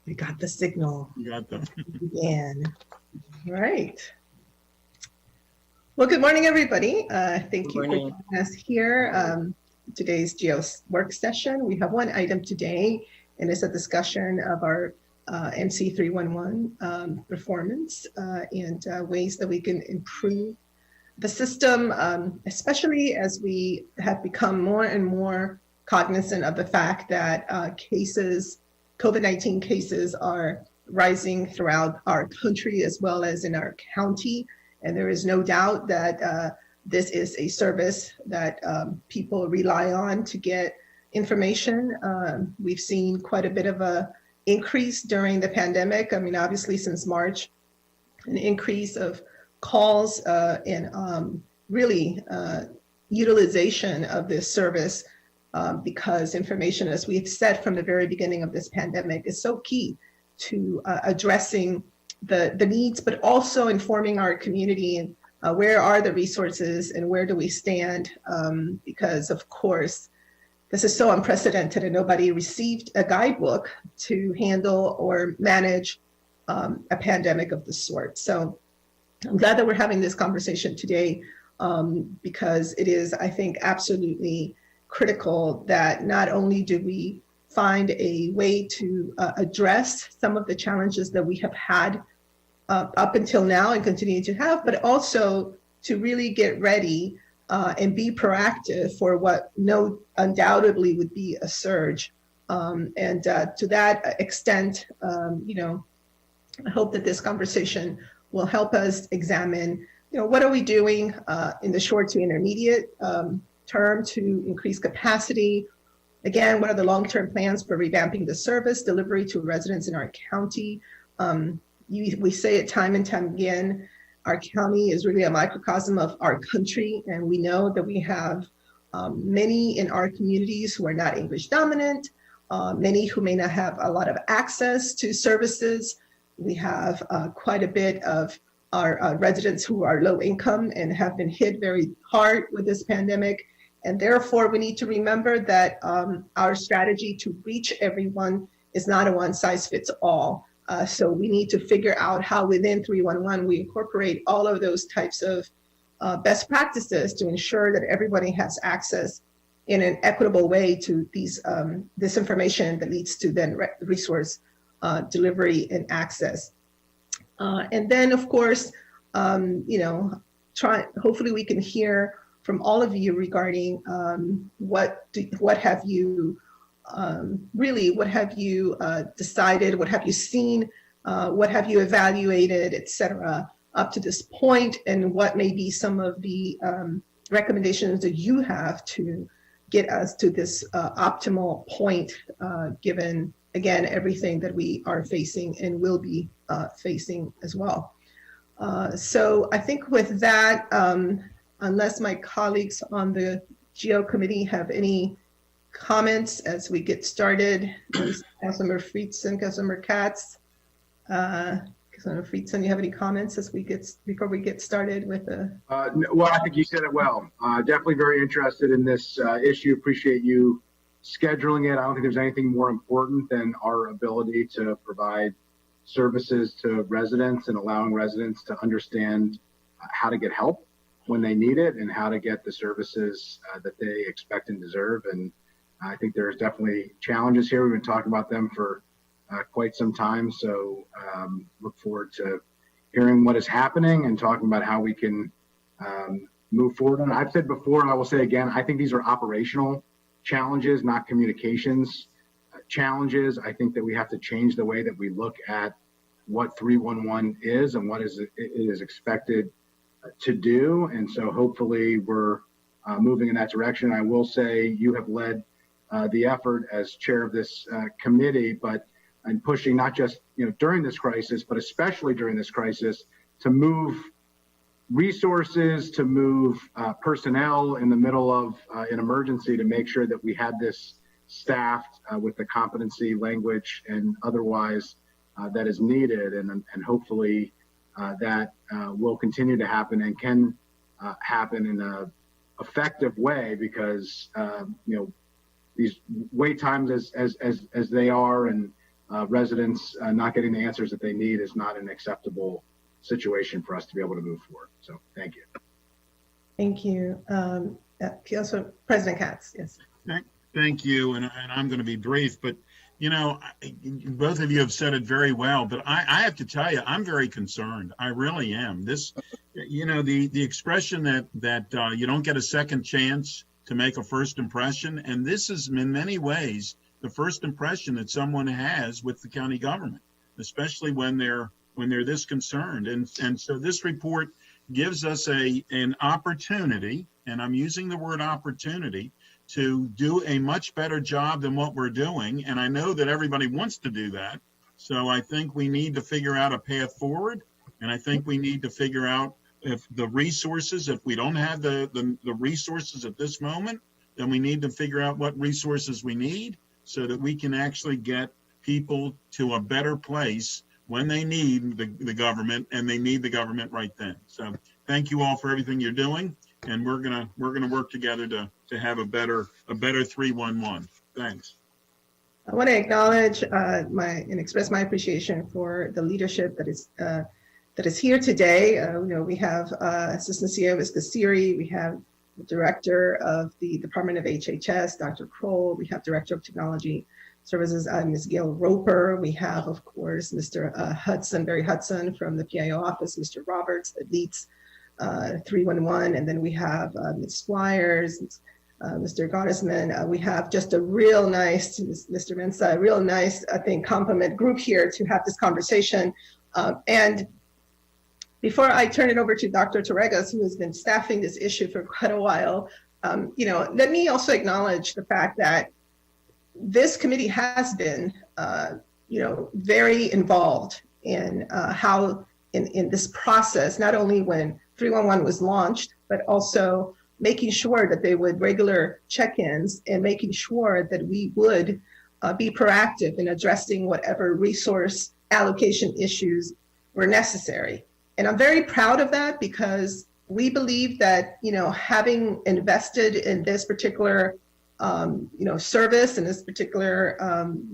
We got the signal. You got them. Again. All right. Well, good morning, everybody. Thank you for joining us here. Today's GEO work session. We have one item today, and it's a discussion of our MC 311 performance and ways that we can improve the system, especially as we have become more and more cognizant of the fact that COVID-19 cases are rising throughout our country as well as in our county. And there is no doubt that this is a service that people rely on to get information. We've seen quite a bit of a increase during the pandemic. I mean, obviously since March, an increase of calls and really utilization of this service because information, as we've said from the very beginning of this pandemic, is so key to addressing the needs, but also informing our community and where are the resources and where do we stand? Because of course, this is so unprecedented and nobody received a guidebook to handle or manage a pandemic of this sort. So I'm glad that we're having this conversation today because it is, I think, absolutely critical that not only do we find a way to address some of the challenges that we have had up until now and continue to have, but also to really get ready and be proactive for what undoubtedly would be a surge. And to that extent, I hope that this conversation will help us examine, what are we doing in the short to intermediate term to increase capacity? Again, what are the long-term plans for revamping the service delivery to residents in our county? We say it time and time again, our county is really a microcosm of our country, and we know that we have many in our communities who are not English dominant, many who may not have a lot of access to services. We have quite a bit of our residents who are low income and have been hit very hard with this pandemic. And therefore, we need to remember that our strategy to reach everyone is not a one size fits all. So we need to figure out how within 311 we incorporate all of those types of best practices to ensure that everybody has access in an equitable way to this information that leads to then resource delivery and access. And then, of course, hopefully we can hear from all of you regarding what have you decided, what have you seen, what have you evaluated, et cetera, up to this point, and what may be some of the recommendations that you have to get us to this optimal point, given, again, everything that we are facing and will be facing as well. So I think with that, unless my colleagues on the GEO committee have any comments as we get started, Councilmember Friedson, Councilmember Katz, Councilmember Friedson, you have any comments before we get started with the? Well, I think you said it well. Definitely very interested in this issue. Appreciate you scheduling it. I don't think there's anything more important than our ability to provide services to residents and allowing residents to understand how to get help when they need it and how to get the services that they expect and deserve. And I think there's definitely challenges here. We've been talking about them for quite some time. So look forward to hearing what is happening and talking about how we can move forward. And I've said before, and I will say again, I think these are operational challenges, not communications challenges. I think that we have to change the way that we look at what 311 is and what it is expected to do. And so hopefully we're moving in that direction. I will say you have led the effort as chair of this committee, but and pushing not just during this crisis, but especially during this crisis to move resources, to move personnel in the middle of an emergency to make sure that we had this staffed with the competency, language, and otherwise that is needed. And hopefully that will continue to happen and can happen in a effective way, because these wait times as they are, and residents not getting the answers that they need is not an acceptable situation for us to be able to move forward. So thank you. Thank you. Also, President Katz, yes. Thank you, and I'm going to be brief, but you know, both of you have said it very well, but I have to tell you, I'm very concerned. I really am. This, you know, the expression that you don't get a second chance to make a first impression, and this is in many ways the first impression that someone has with the county government, especially when they're this concerned. And so this report gives us an opportunity, and I'm using the word opportunity, to do a much better job than what we're doing. And I know that everybody wants to do that. So I think we need to figure out a path forward. And I think we need to figure out if the resources, if we don't have the resources at this moment, then we need to figure out what resources we need so that we can actually get people to a better place when they need the government, and they need the government right then. So thank you all for everything you're doing. And we're gonna work together to have a better 311. Thanks. I want to acknowledge and express my appreciation for the leadership that is here today. You know, we have Assistant CEO Ms. Kasiri, we have the Director of the Department of HHS, Dr. Kroll, we have Director of Technology Services, Ms. Gail Roper, we have, of course, Mr. Barry Hudson from the PIO office, Mr. Roberts that leads 311, and then we have Ms. Squires, Mr. Gottesman. We have just a real nice, Mr. Mensa, a real nice, I think, compliment group here to have this conversation. And before I turn it over to Dr. Torregas, who has been staffing this issue for quite a while, you know, let me also acknowledge the fact that this committee has been, you know, very involved in how in this process, not only when 311 was launched, but also making sure that they would regular check-ins and making sure that we would be proactive in addressing whatever resource allocation issues were necessary. And I'm very proud of that because we believe that, you know, having invested in this particular, you know, service and this particular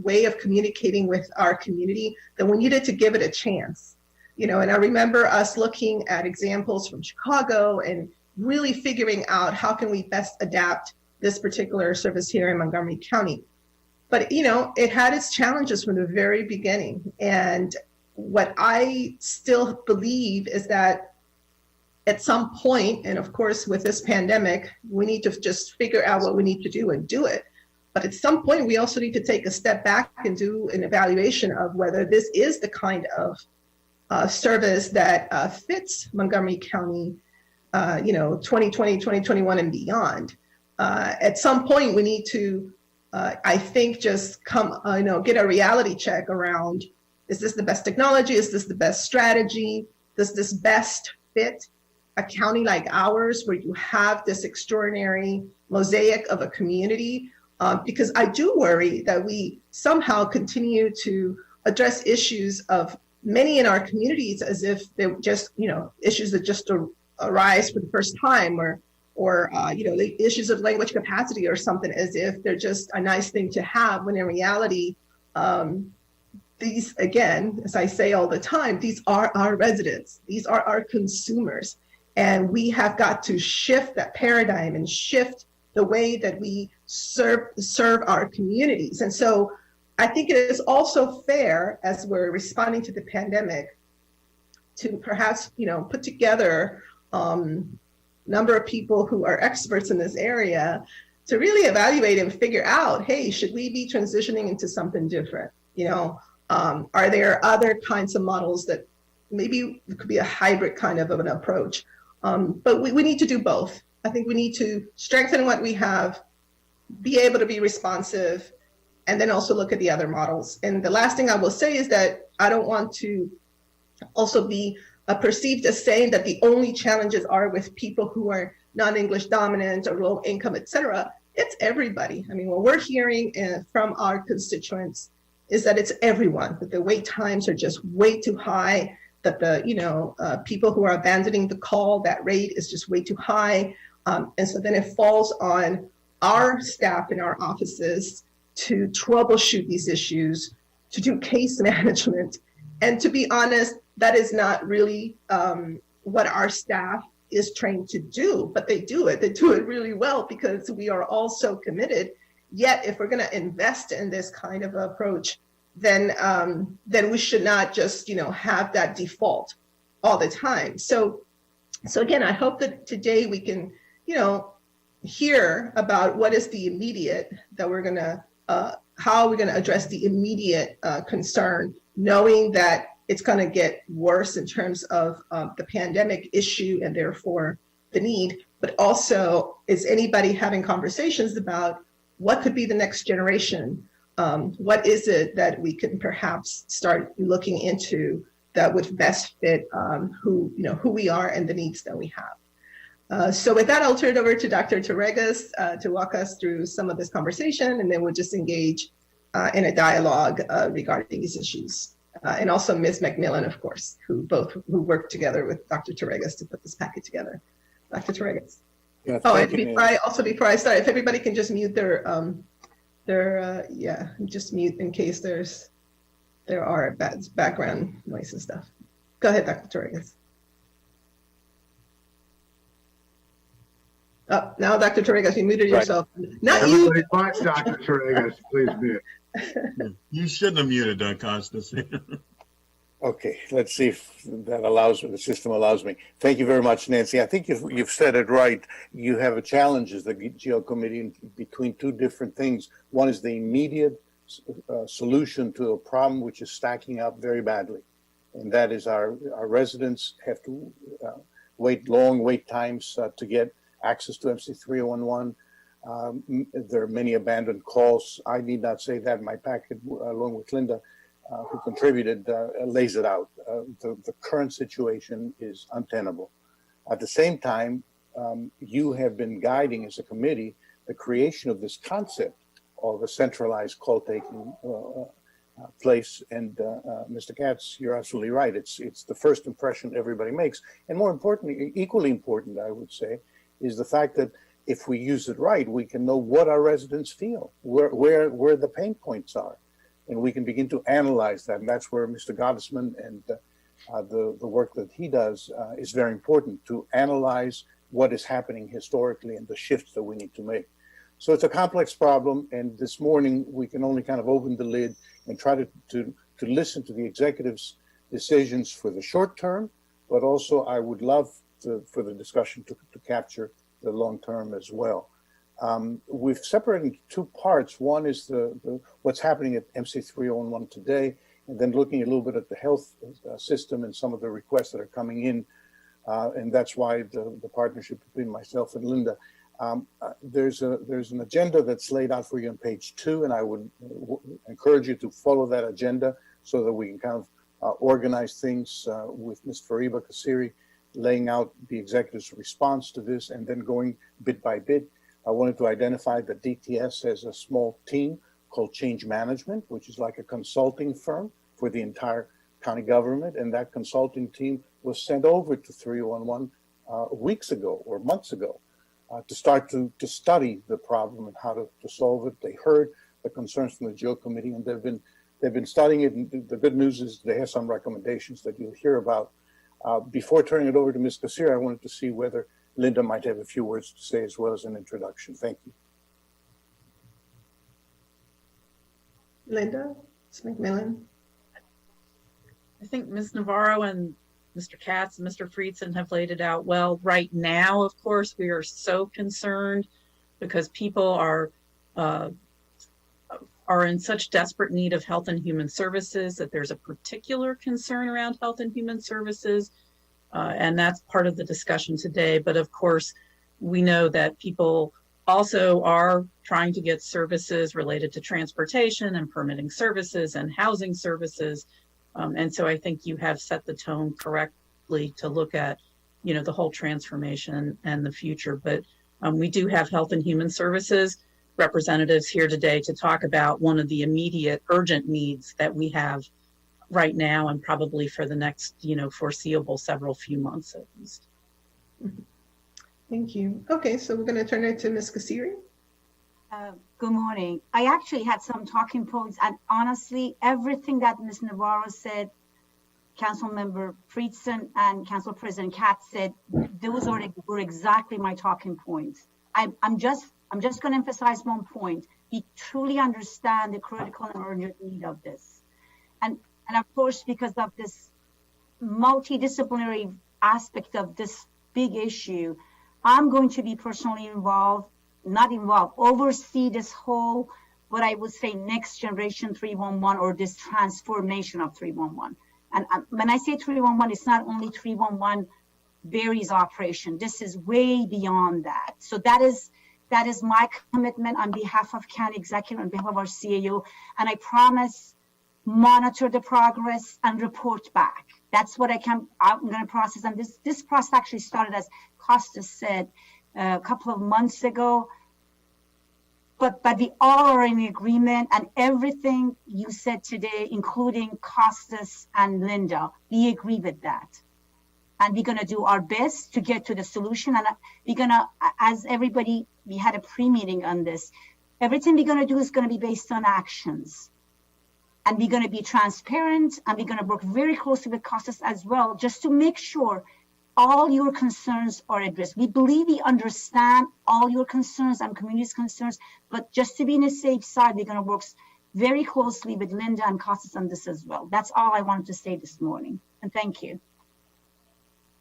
way of communicating with our community, that we needed to give it a chance. You know, and I remember us looking at examples from Chicago and really figuring out how can we best adapt this particular service here in Montgomery County. But, you know, it had its challenges from the very beginning. And what I still believe is that at some point, and of course with this pandemic, we need to just figure out what we need to do and do it. But at some point, we also need to take a step back and do an evaluation of whether this is the kind of service that fits Montgomery County, you know, 2020, 2021 and beyond. At some point, we need to, I think, just you know, get a reality check around, is this the best technology? Is this the best strategy? Does this best fit a county like ours where you have this extraordinary mosaic of a community? Because I do worry that we somehow continue to address issues of many in our communities as if they're just, you know, issues that just arise for the first time, or you know, the issues of language capacity or something, as if they're just a nice thing to have, when in reality, these, again, as I say all the time, these are our residents, these are our consumers, and we have got to shift that paradigm and shift the way that we serve our communities. And so I think it is also fair, as we're responding to the pandemic, to perhaps, you know, put together number of people who are experts in this area to really evaluate and figure out, hey, should we be transitioning into something different? You know, are there other kinds of models that maybe it could be a hybrid kind of an approach? But we need to do both. I think we need to strengthen what we have, be able to be responsive, and then also look at the other models. And the last thing I will say is that I don't want to also be perceived as saying that the only challenges are with people who are non-English dominant or low income, et cetera. It's everybody. I mean, what we're hearing from our constituents is that it's everyone, that the wait times are just way too high, that the, you know, people who are abandoning the call, that rate is just way too high. And so then it falls on our staff in our offices to troubleshoot these issues to do case management. And to be honest, that is not really what our staff is trained to do, but they do it. They do it really well because we are all so committed. Yet, if we're going to invest in this kind of approach, then we should not just have that default all the time. So again, I hope that today we can hear about what is the immediate that we're going to how we're going to address the immediate concern, knowing that it's going to get worse in terms of the pandemic issue and therefore the need, but also is anybody having conversations about what could be the next generation? What is it that we can perhaps start looking into that would best fit who we are and the needs that we have? So with that, I'll turn it over to Dr. Torregas to walk us through some of this conversation, and then we'll just engage in a dialogue regarding these issues. And also Ms. McMillan, of course, who worked together with Dr. Torregas to put this packet together. Dr. Torregas. Yeah, and before I start, if everybody can just mute just mute in case there are background noise and stuff. Go ahead, Dr. Torregas. Oh, now, Dr. Torregas, you muted yourself. Not Everybody you. but Dr. Torregas, please mute. You shouldn't have muted Doug Costas. Okay, let's see if that the system allows me. Thank you very much, Nancy. I think you've said it right. You have a challenge as the GO committee between two different things. One is the immediate solution to a problem which is stacking up very badly. And that is our residents have to long wait times to get access to MC3011. There are many abandoned calls. I need not say that. My packet, along with Linda, who contributed, lays it out. The current situation is untenable. At the same time, you have been guiding as a committee the creation of this concept of a centralized call-taking place. And Mr. Katz, you're absolutely right. It's the first impression everybody makes. And more importantly, equally important, I would say, is the fact that if we use it right, we can know what our residents feel, where the pain points are. And we can begin to analyze that. And that's where Mr. Gottesman and the work that he does is very important, to analyze what is happening historically and the shifts that we need to make. So it's a complex problem. And this morning, we can only kind of open the lid and try to listen to the executive's decisions for the short term. But also, I would love for the discussion to capture the long term as well. We've separated into two parts. One is what's happening at MC3011 today, and then looking a little bit at the health system and some of the requests that are coming in. And that's why the partnership between myself and Linda. There's an agenda that's laid out for you on page 2, and I would encourage you to follow that agenda so that we can kind of organize things with Ms. Fariba Kassiri, laying out the executive's response to this, and then going bit by bit. I wanted to identify that DTS has a small team called Change Management, which is like a consulting firm for the entire county government. And that consulting team was sent over to 311 weeks ago or months ago to start to study the problem and how to solve it. They heard the concerns from the GO committee, and they've been studying it. And the good news is they have some recommendations that you'll hear about. Before turning it over to Ms. Kassir, I wanted to see whether Linda might have a few words to say as well as an introduction. Thank you. Linda, Ms. McMillan. I think Ms. Navarro and Mr. Katz and Mr. Friedson have laid it out well. Right now, of course, we are so concerned because people are in such desperate need of health and human services that there's a particular concern around health and human services. And that's part of the discussion today. But of course, we know that people also are trying to get services related to transportation and permitting services and housing services. And so I think you have set the tone correctly to look at, the whole transformation and the future. But we do have health and human services representatives here today to talk about one of the immediate urgent needs that we have right now and probably for the next, foreseeable few months at least. Thank you. Okay, so we're going to turn it to Ms. Kassiri. Good morning. I actually had some talking points, and honestly, everything that Ms. Navarro said, Councilmember Friedson and Council President Katz said, those were exactly my talking points. I'm just going to emphasize one point. We truly understand the critical and urgent need of this, and of course, because of this multidisciplinary aspect of this big issue, I'm going to be personally oversee this whole, what I would say, next generation 311, or this transformation of 311. And when I say 311, it's not only 311 Barry's operation. This is way beyond that. So that is my commitment on behalf of county executive, on behalf of our CAO, and I promise monitor the progress and report back. That's what I'm going to process. And this process actually started, as Costa said, a couple of months ago. But we all are in agreement, and everything you said today, including Costas and Linda, we agree with that. And we're going to do our best to get to the solution. And we're going to, as everybody, we had a pre-meeting on this. Everything we're going to do is going to be based on actions. And we're going to be transparent, and we're going to work very closely with Costas as well, just to make sure all your concerns are addressed. We believe we understand all your concerns and community's concerns, but just to be on a safe side, we're going to work very closely with Linda and Costas on this as well. That's all I wanted to say this morning. And thank you.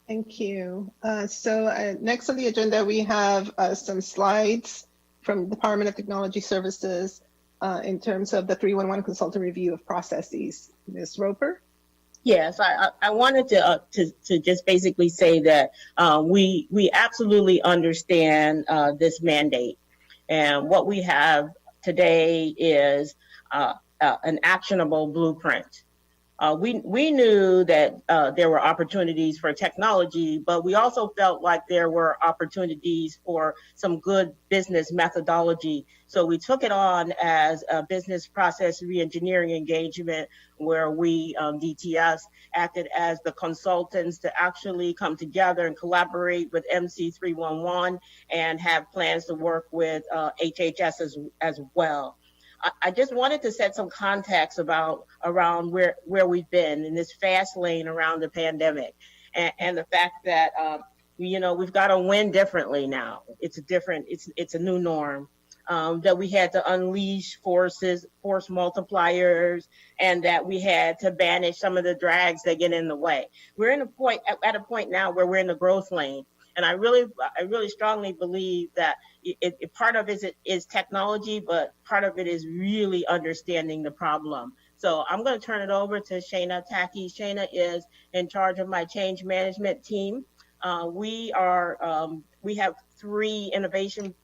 Thank you. So next on the agenda, we have some slides from Department of Technology Services in terms of the 311 consultant review of processes. Ms. Roper? Yes, I wanted to just basically say that we absolutely understand this mandate, and what we have today is an actionable blueprint. We knew that there were opportunities for technology, but we also felt like there were opportunities for some good business methodology. So we took it on as a business process reengineering engagement, where we, DTS, acted as the consultants to actually come together and collaborate with MC311 and have plans to work with HHS as well. I just wanted to set some context around where we've been in this fast lane around the pandemic, and the fact that we've got to win differently now. It's a new norm, that we had to unleash force multipliers, and that we had to banish some of the drags that get in the way. We're at a point now where we're in the growth lane. And I really strongly believe that part of it is technology, but part of it is really understanding the problem. So I'm going to turn it over to Shana Taki. Shana is in charge of my change management team. We have 3 innovation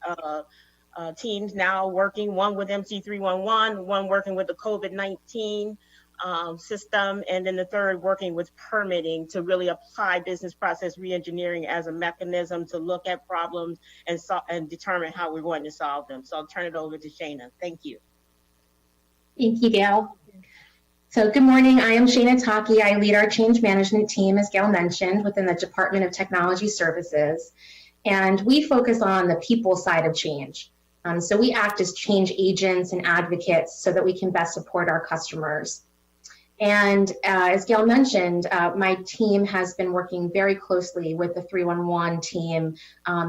teams now working, one with MC311, one working with the COVID-19 system, and then the third working with permitting to really apply business process reengineering as a mechanism to look at problems and determine how we're going to solve them. So I'll turn it over to Shana. Thank you. Thank you, Gail. So good morning. I am Shana Taki. I lead our change management team, as Gail mentioned, within the Department of Technology Services. And we focus on the people side of change. So we act as change agents and advocates so that we can best support our customers. And as Gail mentioned, my team has been working very closely with the 311 team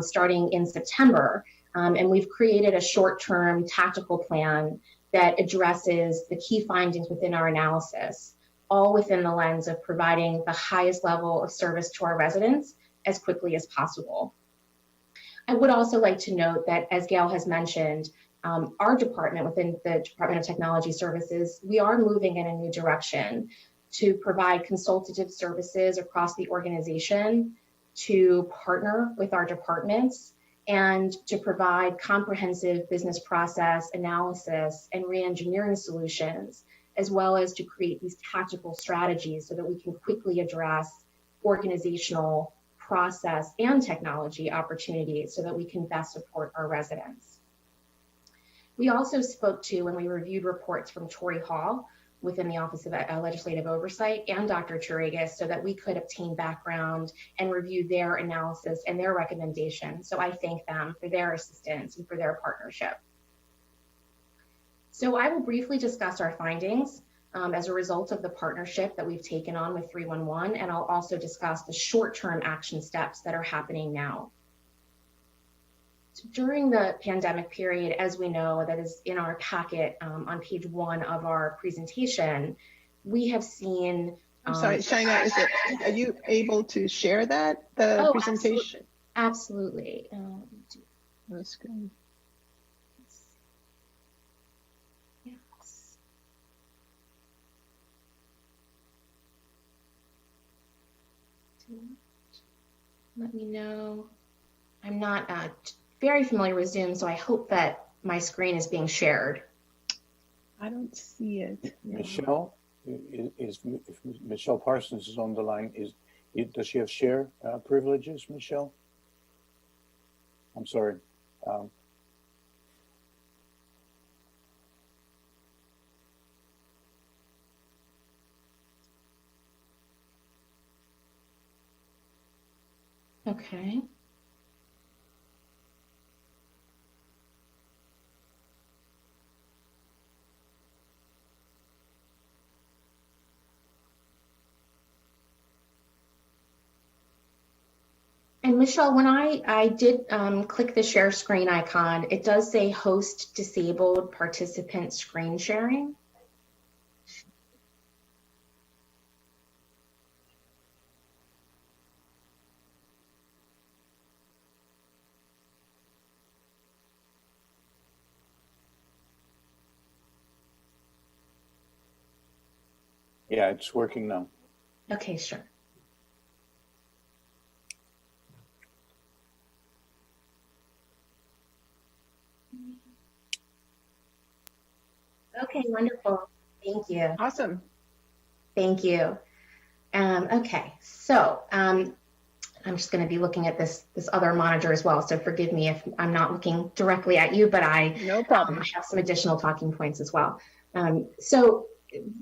starting in September. And we've created a short-term tactical plan that addresses the key findings within our analysis, all within the lens of providing the highest level of service to our residents as quickly as possible. I would also like to note that, as Gail has mentioned, our department within the Department of Technology Services, we are moving in a new direction to provide consultative services across the organization, to partner with our departments, and to provide comprehensive business process analysis and reengineering solutions, as well as to create these tactical strategies so that we can quickly address organizational, process, and technology opportunities so that we can best support our residents. We also spoke to, when we reviewed reports from Tori Hall within the Office of Legislative Oversight and Dr. Chirigas, so that we could obtain background and review their analysis and their recommendations. So I thank them for their assistance and for their partnership. So I will briefly discuss our findings as a result of the partnership that we've taken on with 311, and I'll also discuss the short-term action steps that are happening now. So during the pandemic period, as we know, that is in our packet on page 1 of our presentation, we have seen. I'm sorry, Shaina, are you able to share that, the presentation? Absolutely. That's good. Yes. Let me know. I'm not very familiar with Zoom, so I hope that my screen is being shared. I don't see it. Michelle, if Michelle Parsons is on the line, does she have share privileges, Michelle? I'm sorry. Okay. And Michelle, when I did click the share screen icon, it does say host disabled participant screen sharing. Yeah, it's working now. Okay, sure. Okay, wonderful. Thank you. Awesome. Thank you. Okay, so I'm just going to be looking at this other monitor as well. So forgive me if I'm not looking directly at you, but No problem. have some additional talking points as well. So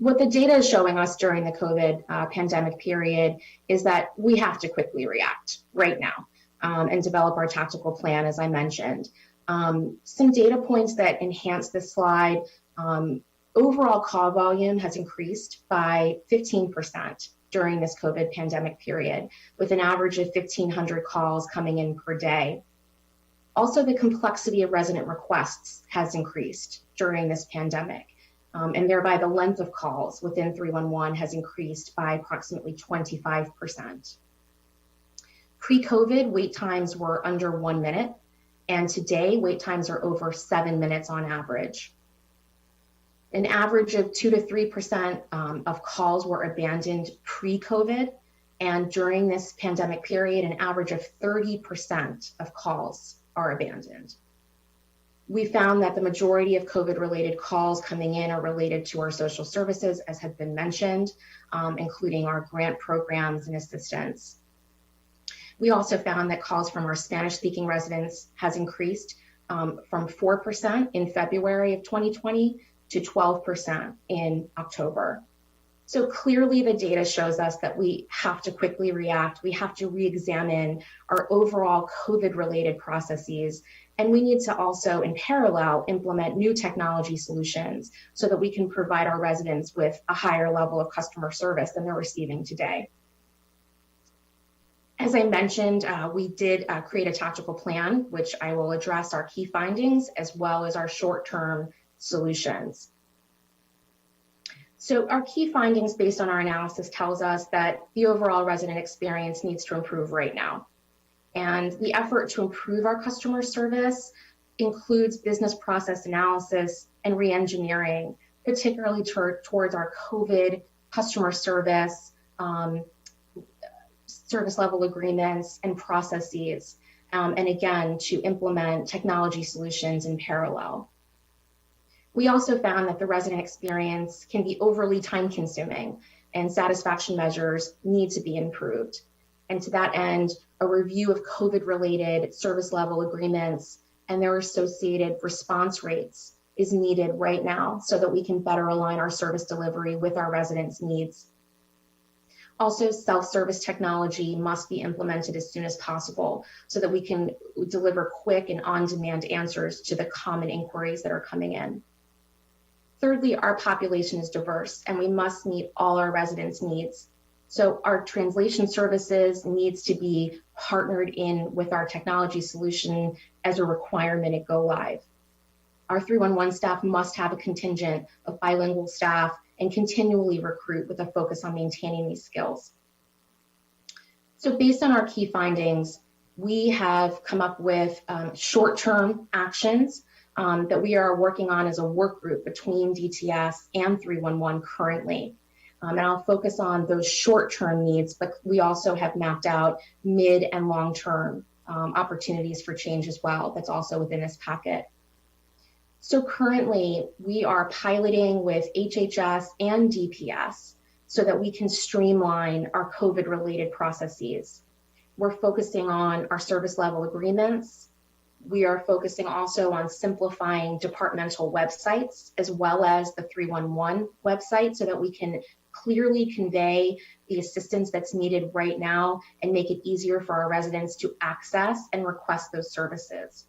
what the data is showing us during the COVID pandemic period is that we have to quickly react right now and develop our tactical plan, as I mentioned. Some data points that enhance this slide. Overall call volume has increased by 15% during this COVID pandemic period, with an average of 1,500 calls coming in per day. Also, the complexity of resident requests has increased during this pandemic, and thereby the length of calls within 311 has increased by approximately 25%. Pre-COVID, wait times were under 1 minute, and today wait times are over 7 minutes on average. An average of 2 to 3% of calls were abandoned pre-COVID, and during this pandemic period, an average of 30% of calls are abandoned. We found that the majority of COVID-related calls coming in are related to our social services, as had been mentioned, including our grant programs and assistance. We also found that calls from our Spanish-speaking residents has increased from 4% in February of 2020 to 12% in October. So clearly the data shows us that we have to quickly react. We have to re-examine our overall COVID-related processes, and we need to also, in parallel, implement new technology solutions so that we can provide our residents with a higher level of customer service than they're receiving today. As I mentioned, we did create a tactical plan, which I will address our key findings as well as our short-term solutions. So our key findings based on our analysis tells us that the overall resident experience needs to improve right now. And the effort to improve our customer service includes business process analysis and re-engineering, particularly towards our COVID customer service, service level agreements and processes, and again, to implement technology solutions in parallel. We also found that the resident experience can be overly time consuming and satisfaction measures need to be improved. And to that end, a review of COVID-related service level agreements and their associated response rates is needed right now so that we can better align our service delivery with our residents' needs. Also, self-service technology must be implemented as soon as possible so that we can deliver quick and on-demand answers to the common inquiries that are coming in. Thirdly, our population is diverse and we must meet all our residents' needs. So our translation services needs to be partnered in with our technology solution as a requirement at go live. Our 311 staff must have a contingent of bilingual staff and continually recruit with a focus on maintaining these skills. So based on our key findings, we have come up with short-term actions that we are working on as a work group between DTS and 311 currently. And I'll focus on those short-term needs, but we also have mapped out mid and long-term opportunities for change as well. That's also within this packet. So currently we are piloting with HHS and DPS so that we can streamline our COVID-related processes. We're focusing on our service level agreements. We are focusing also on simplifying departmental websites as well as the 311 website so that we can clearly convey the assistance that's needed right now and make it easier for our residents to access and request those services.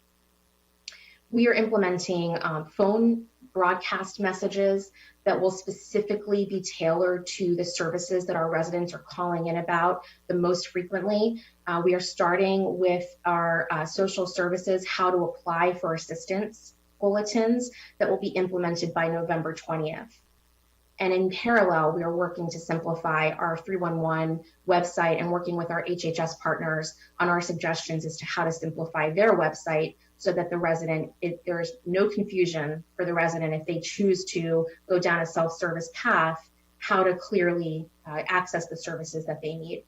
We are implementing phone broadcast messages that will specifically be tailored to the services that our residents are calling in about the most frequently. We are starting with our social services, how to apply for assistance bulletins that will be implemented by November 20th. And in parallel, we are working to simplify our 311 website and working with our HHS partners on our suggestions as to how to simplify their website so that the resident, there's no confusion for the resident if they choose to go down a self-service path, how to clearly access the services that they need.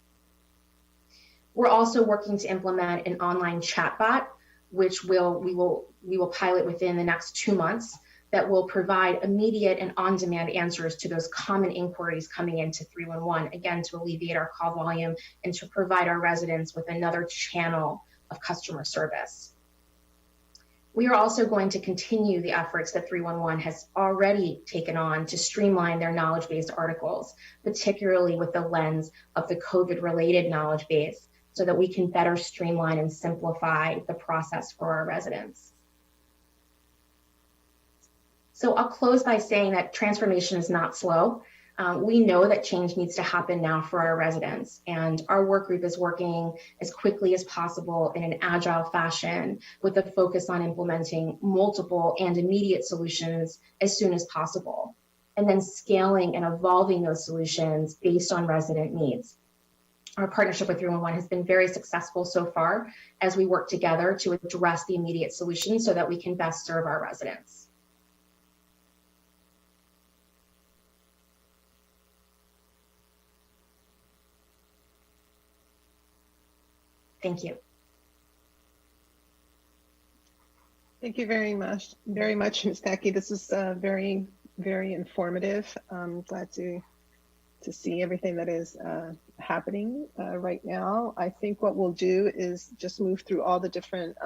We're also working to implement an online chatbot, which we will pilot within the next 2 months, that will provide immediate and on-demand answers to those common inquiries coming into 311, again, to alleviate our call volume and to provide our residents with another channel of customer service. We are also going to continue the efforts that 311 has already taken on to streamline their knowledge-based articles, particularly with the lens of the COVID-related knowledge base, so that we can better streamline and simplify the process for our residents. So I'll close by saying that transformation is not slow. We know that change needs to happen now for our residents, and our work group is working as quickly as possible in an agile fashion with a focus on implementing multiple and immediate solutions as soon as possible, and then scaling and evolving those solutions based on resident needs. Our partnership with 311 has been very successful so far as we work together to address the immediate solutions so that we can best serve our residents. Thank you. Thank you very much, Ms. Tacky. This is very, very informative. I'm glad to see everything that is happening right now. I think what we'll do is just move through all the different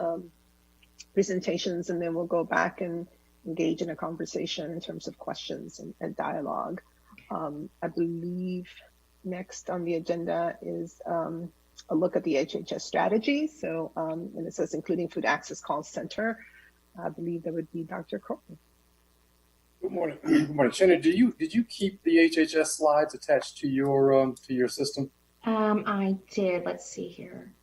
presentations, and then we'll go back and engage in a conversation in terms of questions and dialogue. I believe next on the agenda is a look at the Hhs strategy. So, and it says including food access call center. I believe that would be Dr. Colton. Good morning. Good morning, Shannon. Did you keep the Hhs slides attached to your system? I did. Let's see here.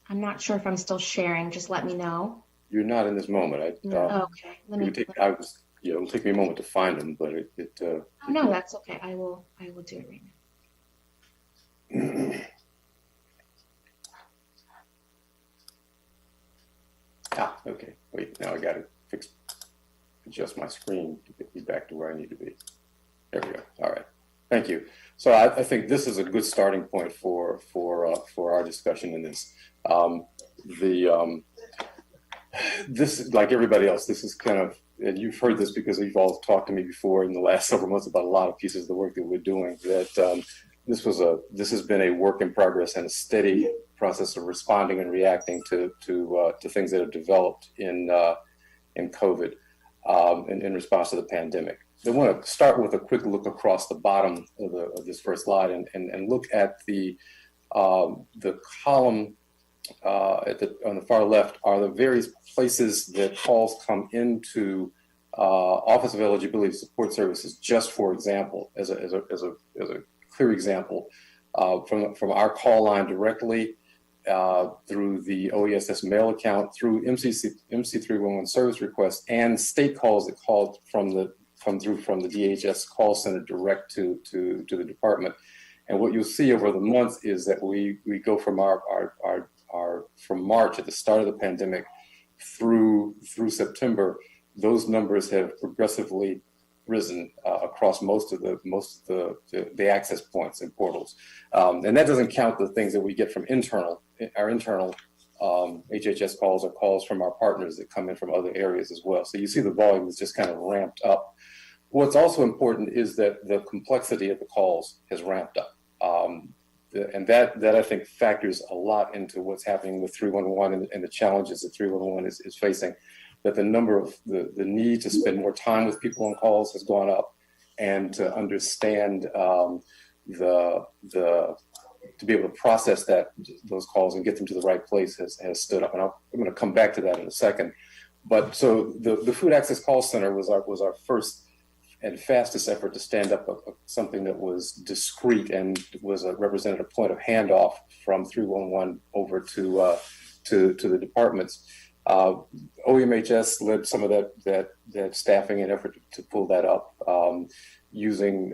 I'm not sure if I'm still sharing. Just let me know. You're not in this moment. Okay. It'll take me a moment to find them, but no, that's okay. I will do it right now. Okay. Wait, now I got to adjust my screen to get me back to where I need to be. There we go. All right. Thank you. So I think this is a good starting point for our discussion in this. This is like everybody else. This is kind of, and you've heard this because you've all talked to me before in the last several months about a lot of pieces of the work that we're doing. That this has been a work in progress and a steady process of responding and reacting to things that have developed in COVID in response to the pandemic. I want to start with a quick look across the bottom of this first slide and look at the column on the far left are the various places that calls come into Office of Eligibility Support Services, just for example, as a clear example, from our call line directly through the OESS mail account, through MC311 service requests, and state calls that called from the DHS call center direct to the department. And what you'll see over the months is that we go from from March at the start of the pandemic through September. Those numbers have progressively risen across most of the access points and portals, and that doesn't count the things that we get from our internal HHS calls or calls from our partners that come in from other areas as well. So you see the volume is just kind of ramped up. What's also important is that the complexity of the calls has ramped up, and that I think factors a lot into what's happening with 311 and the challenges that 311 is facing. That the number of the need to spend more time with people on calls has gone up, and to understand to be able to process those calls and get them to the right place has stood up. And I'm going to come back to that in a second. But so the Food Access Call Center was our first and fastest effort to stand up something that was discrete and represented a point of handoff from 311 over to the departments. OEMHS led some of that staffing and effort to pull that up using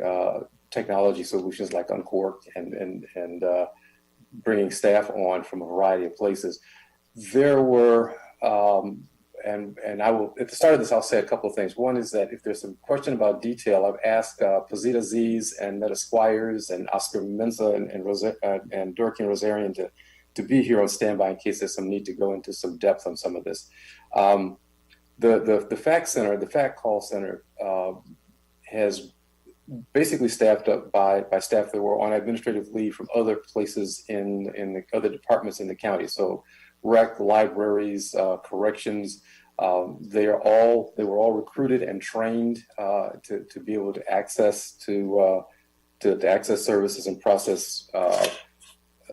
technology solutions like Uncork and bringing staff on from a variety of places. There were, and I will, at the start of this, I'll say a couple of things. One is that if there's some question about detail, I've asked Pazita Ziz and Meta Squires and Oscar Mensa and Dorkin Rosarian to be here on standby in case there's some need to go into some depth on some of this. The FACT call center has basically staffed up by staff that were on administrative leave from other places in the other departments in the county. So rec, libraries, corrections, they were all recruited and trained to be able to access access services and process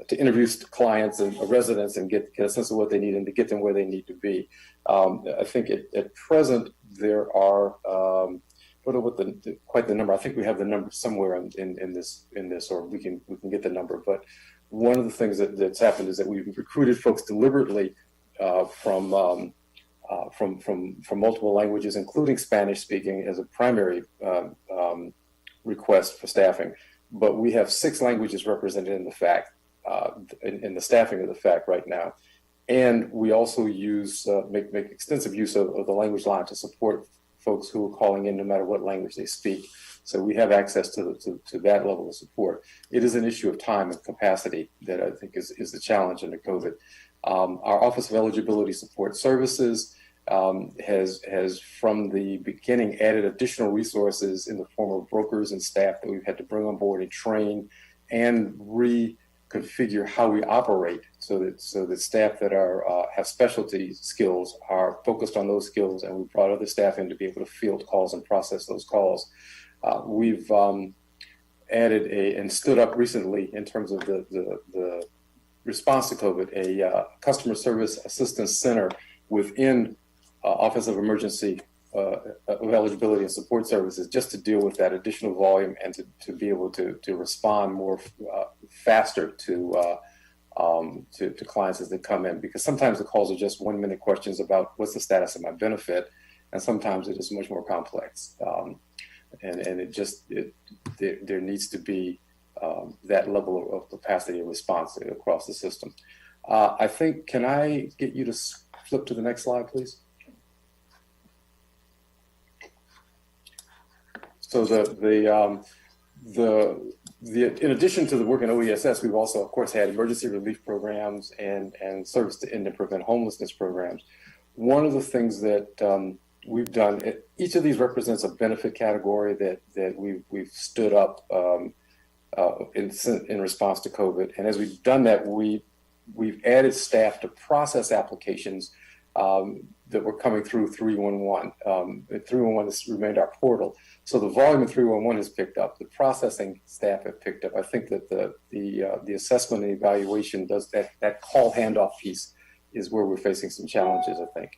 to interview clients and residents and get a sense of what they need and to get them where they need to be. I think at present there are, I don't know what quite the number. I think we have the number somewhere in this, or we can get the number. But one of the things that's happened is that we've recruited folks deliberately from multiple languages, including Spanish speaking, as a primary request for staffing. But we have 6 languages represented in the FACT. In the staffing of the FACT right now, and we also make extensive use of the language line to support folks who are calling in no matter what language they speak. So we have access to that level of support. It is an issue of time and capacity that I think is the challenge under COVID. Our Office of Eligibility Support Services has from the beginning added additional resources in the form of brokers and staff that we've had to bring on board and train and reconfigure how we operate so that staff that have specialty skills are focused on those skills, and we brought other staff in to be able to field calls and process those calls. We've added and stood up recently in terms of the response to COVID, a customer service assistance center within Office of Emergency of Eligibility and Support Services, just to deal with that additional volume and to be able to respond more faster to clients as they come in, because sometimes the calls are just 1-minute questions about what's the status of my benefit, and sometimes it is much more complex, and there needs to be that level of capacity and response across the system. I think, can I get you to flip to the next slide, please? So in addition to the work in OESS, we've also, of course, had emergency relief programs and service to end and prevent homelessness programs. One of the things that we've done, each of these represents a benefit category that we've stood up in response to COVID. And as we've done that, we've added staff to process applications that were coming through 311. 311 has remained our portal. So the volume of 311 has picked up. The processing staff have picked up. I think that the assessment and evaluation does that call handoff piece is where we're facing some challenges, I think.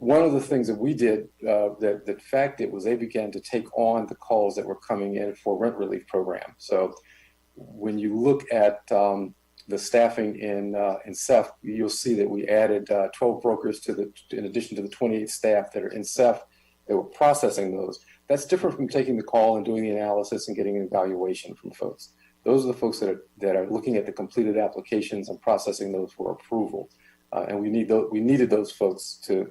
one of the things that we did, that FACT did, was they began to take on the calls that were coming in for rent relief program. So when you look at the staffing in CEF, you'll see that we added 12 brokers in addition to the 28 staff that are in CEF that were processing those. That's different from taking the call and doing the analysis and getting an evaluation from folks. Those are the folks that are looking at the completed applications and processing those for approval. And we needed those folks to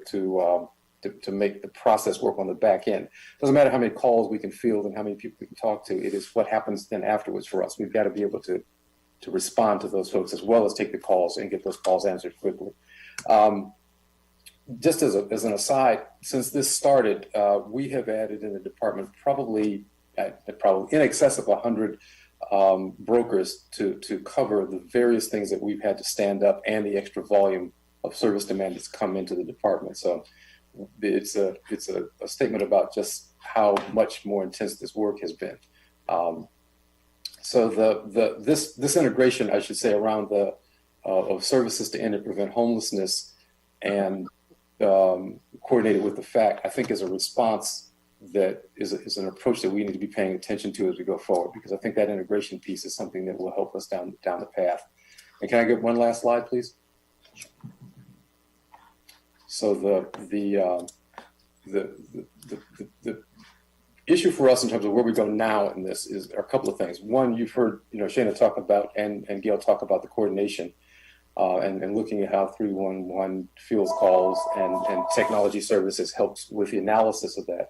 make the process work on the back end. Doesn't matter how many calls we can field and how many people we can talk to. It is what happens then afterwards for us. We've got to be able to respond to those folks as well as take the calls and get those calls answered quickly. Just as an aside, since this started, we have added in the department probably in excess of 100 brokers to cover the various things that we've had to stand up and the extra volume of service demand that's come into the department. So it's a statement about just how much more intense this work has been. So this integration, I should say, around of services to end and prevent homelessness and coordinated with the FACT, I think is a response that is an approach that we need to be paying attention to as we go forward, because I think that integration piece is something that will help us down the path. And can I get one last slide, please? So the issue for us in terms of where we go now in this are a couple of things. One, you've heard Shana talk about and Gail talk about the coordination and looking at how 311 fields calls and technology services helps with the analysis of that.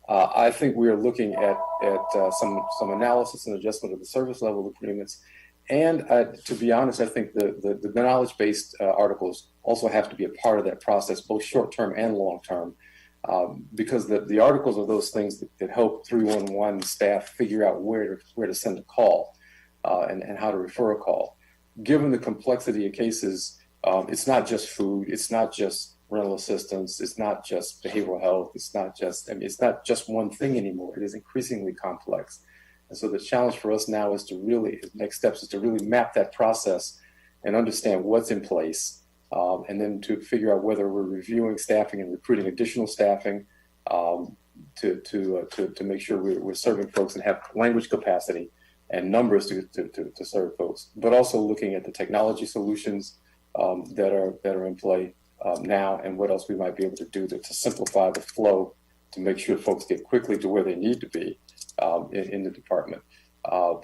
I think we are looking at some analysis and adjustment of the service level agreements. And to be honest, I think the knowledge-based articles also have to be a part of that process, both short-term and long-term, because the articles are those things that help 311 staff figure out where to send a call and how to refer a call. Given the complexity of cases, it's not just food, it's not just rental assistance, it's not just behavioral health, it's not just one thing anymore. It is increasingly complex. And so the challenge for us now is next steps is to really map that process and understand what's in place, and then to figure out whether we're reviewing staffing and recruiting additional staffing to make sure we're serving folks and have language capacity and numbers to serve folks, but also looking at the technology solutions that are in play now, and what else we might be able to do to simplify the flow to make sure folks get quickly to where they need to be in the department.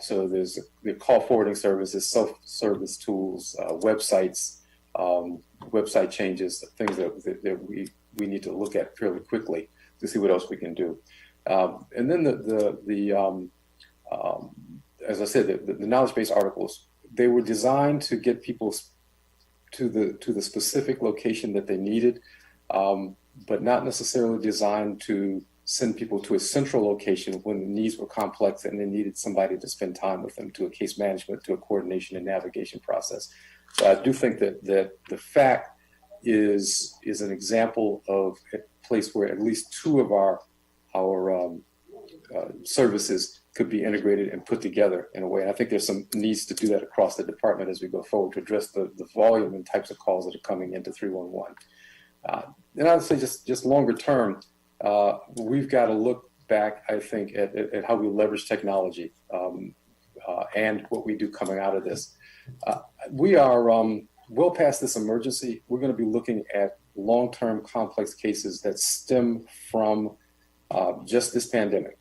So there's the call forwarding services, self-service tools, websites, website changes, things that we need to look at fairly quickly to see what else we can do. And then as I said, the knowledge-based articles, they were designed to get people to the specific location that they needed, but not necessarily designed to send people to a central location when the needs were complex and they needed somebody to spend time with them, to a case management, to a coordination and navigation process. So I do think that the FACT is an example of a place where at least two of our services could be integrated and put together in a way. And I think there's some needs to do that across the department as we go forward to address the volume and types of calls that are coming into 311. And I would say just longer term, we've got to look back, I think, at how we leverage technology and what we do coming out of this. We are well past this emergency. We're going to be looking at long-term complex cases that stem from just this pandemic.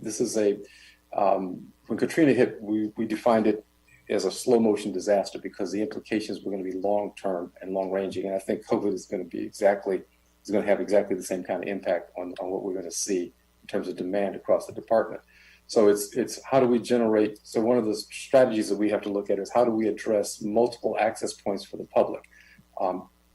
This is when Katrina hit, we defined it as a slow motion disaster because the implications were going to be long-term and long-ranging. And I think COVID is going to have exactly the same kind of impact on what we're going to see in terms of demand across the department. So it's how do we generate, so one of the strategies that we have to look at is how do we address multiple access points for the public?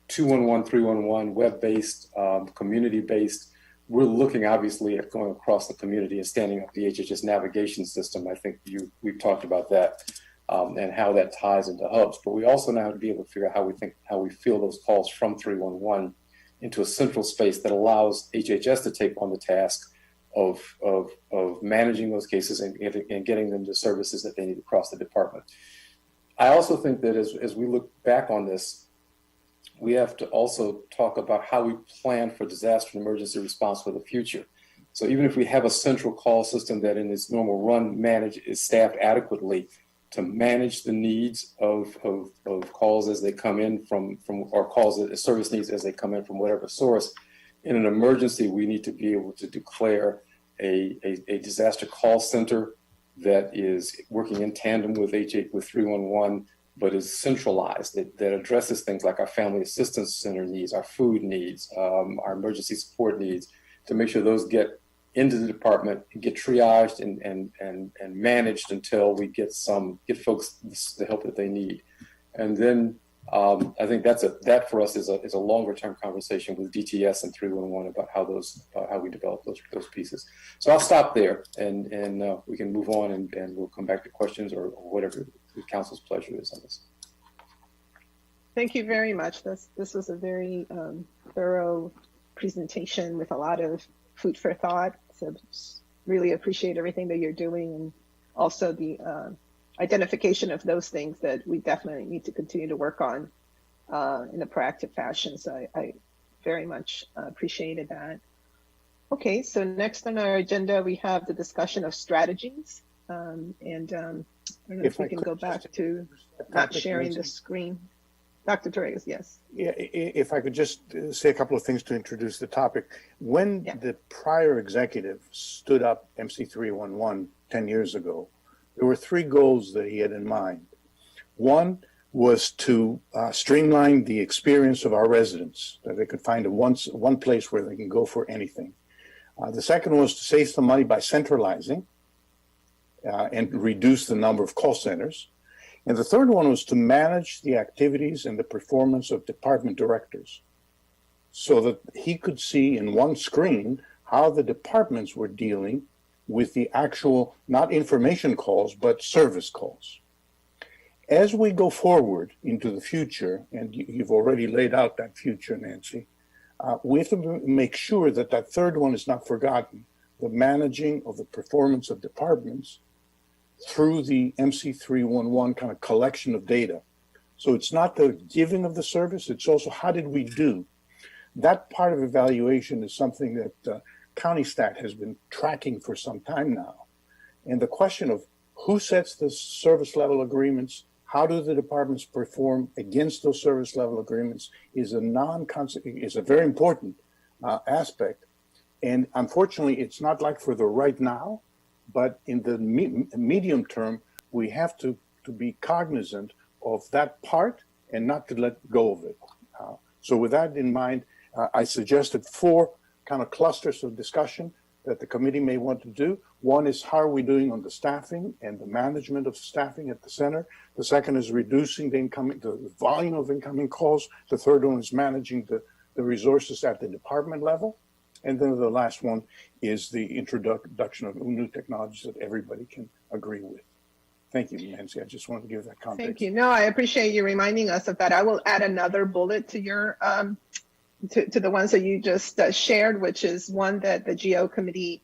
211, 311, web-based, community-based. We're looking obviously at going across the community and standing up the HHS navigation system. I think we've talked about that and how that ties into hubs. But we also now have to be able to figure out how we field those calls from 311 into a central space that allows HHS to take on the task of managing those cases and getting them the services that they need across the department. I also think that as we look back on this, we have to also talk about how we plan for disaster and emergency response for the future. So even if we have a central call system that in its normal run is staffed adequately to manage the needs of calls as they come in from or calls as service needs as they come in from whatever source, in an emergency, we need to be able to declare a disaster call center that is working in tandem with 311, but is centralized, that addresses things like our family assistance center needs, our food needs, our emergency support needs, to make sure those get into the department and get triaged and managed until we get folks the help that they need. And then I think that for us is a longer term conversation with DTS and 311 about how we develop those pieces. So I'll stop there and we can move on and we'll come back to questions or whatever the council's pleasure is on this. Thank you very much. This was a very thorough presentation with a lot of food for thought. So really appreciate everything that you're doing, and also the identification of those things that we definitely need to continue to work on in a proactive fashion. So I very much appreciated that. Okay, so next on our agenda, we have the discussion of strategies. I don't know if we can go back to not sharing the screen. Dr. Torres, yes. Yeah, if I could just say a couple of things to introduce the topic. When the prior executive stood up MC311 10 years ago, there were three goals that he had in mind. One was to streamline the experience of our residents, that they could find one place where they can go for anything. The second was to save some money by centralizing and reduce the number of call centers. And the third one was to manage the activities and the performance of department directors so that he could see in one screen how the departments were dealing with the actual, not information calls, but service calls. As we go forward into the future, and you've already laid out that future, Nancy, we have to make sure that that third one is not forgotten, the managing of the performance of departments through the MC311 kind of collection of data. So it's not the giving of the service, it's also how did we do? That part of evaluation is something that County Stat has been tracking for some time now. And the question of who sets the service level agreements, how do the departments perform against those service level agreements is a very important aspect. And unfortunately, it's not like for the right now, but in the medium term, we have to be cognizant of that part and not to let go of it. So with that in mind, I suggested 4 kind of clusters of discussion that the committee may want to do. One is how are we doing on the staffing and the management of staffing at the center. The second is reducing the volume of incoming calls. The third one is managing the resources at the department level. And then the last one is the introduction of new technologies that everybody can agree with. Thank you, Nancy. I just wanted to give that context. Thank you. No, I appreciate you reminding us of that. I will add another bullet to your to the ones that you just shared, which is one that the GO committee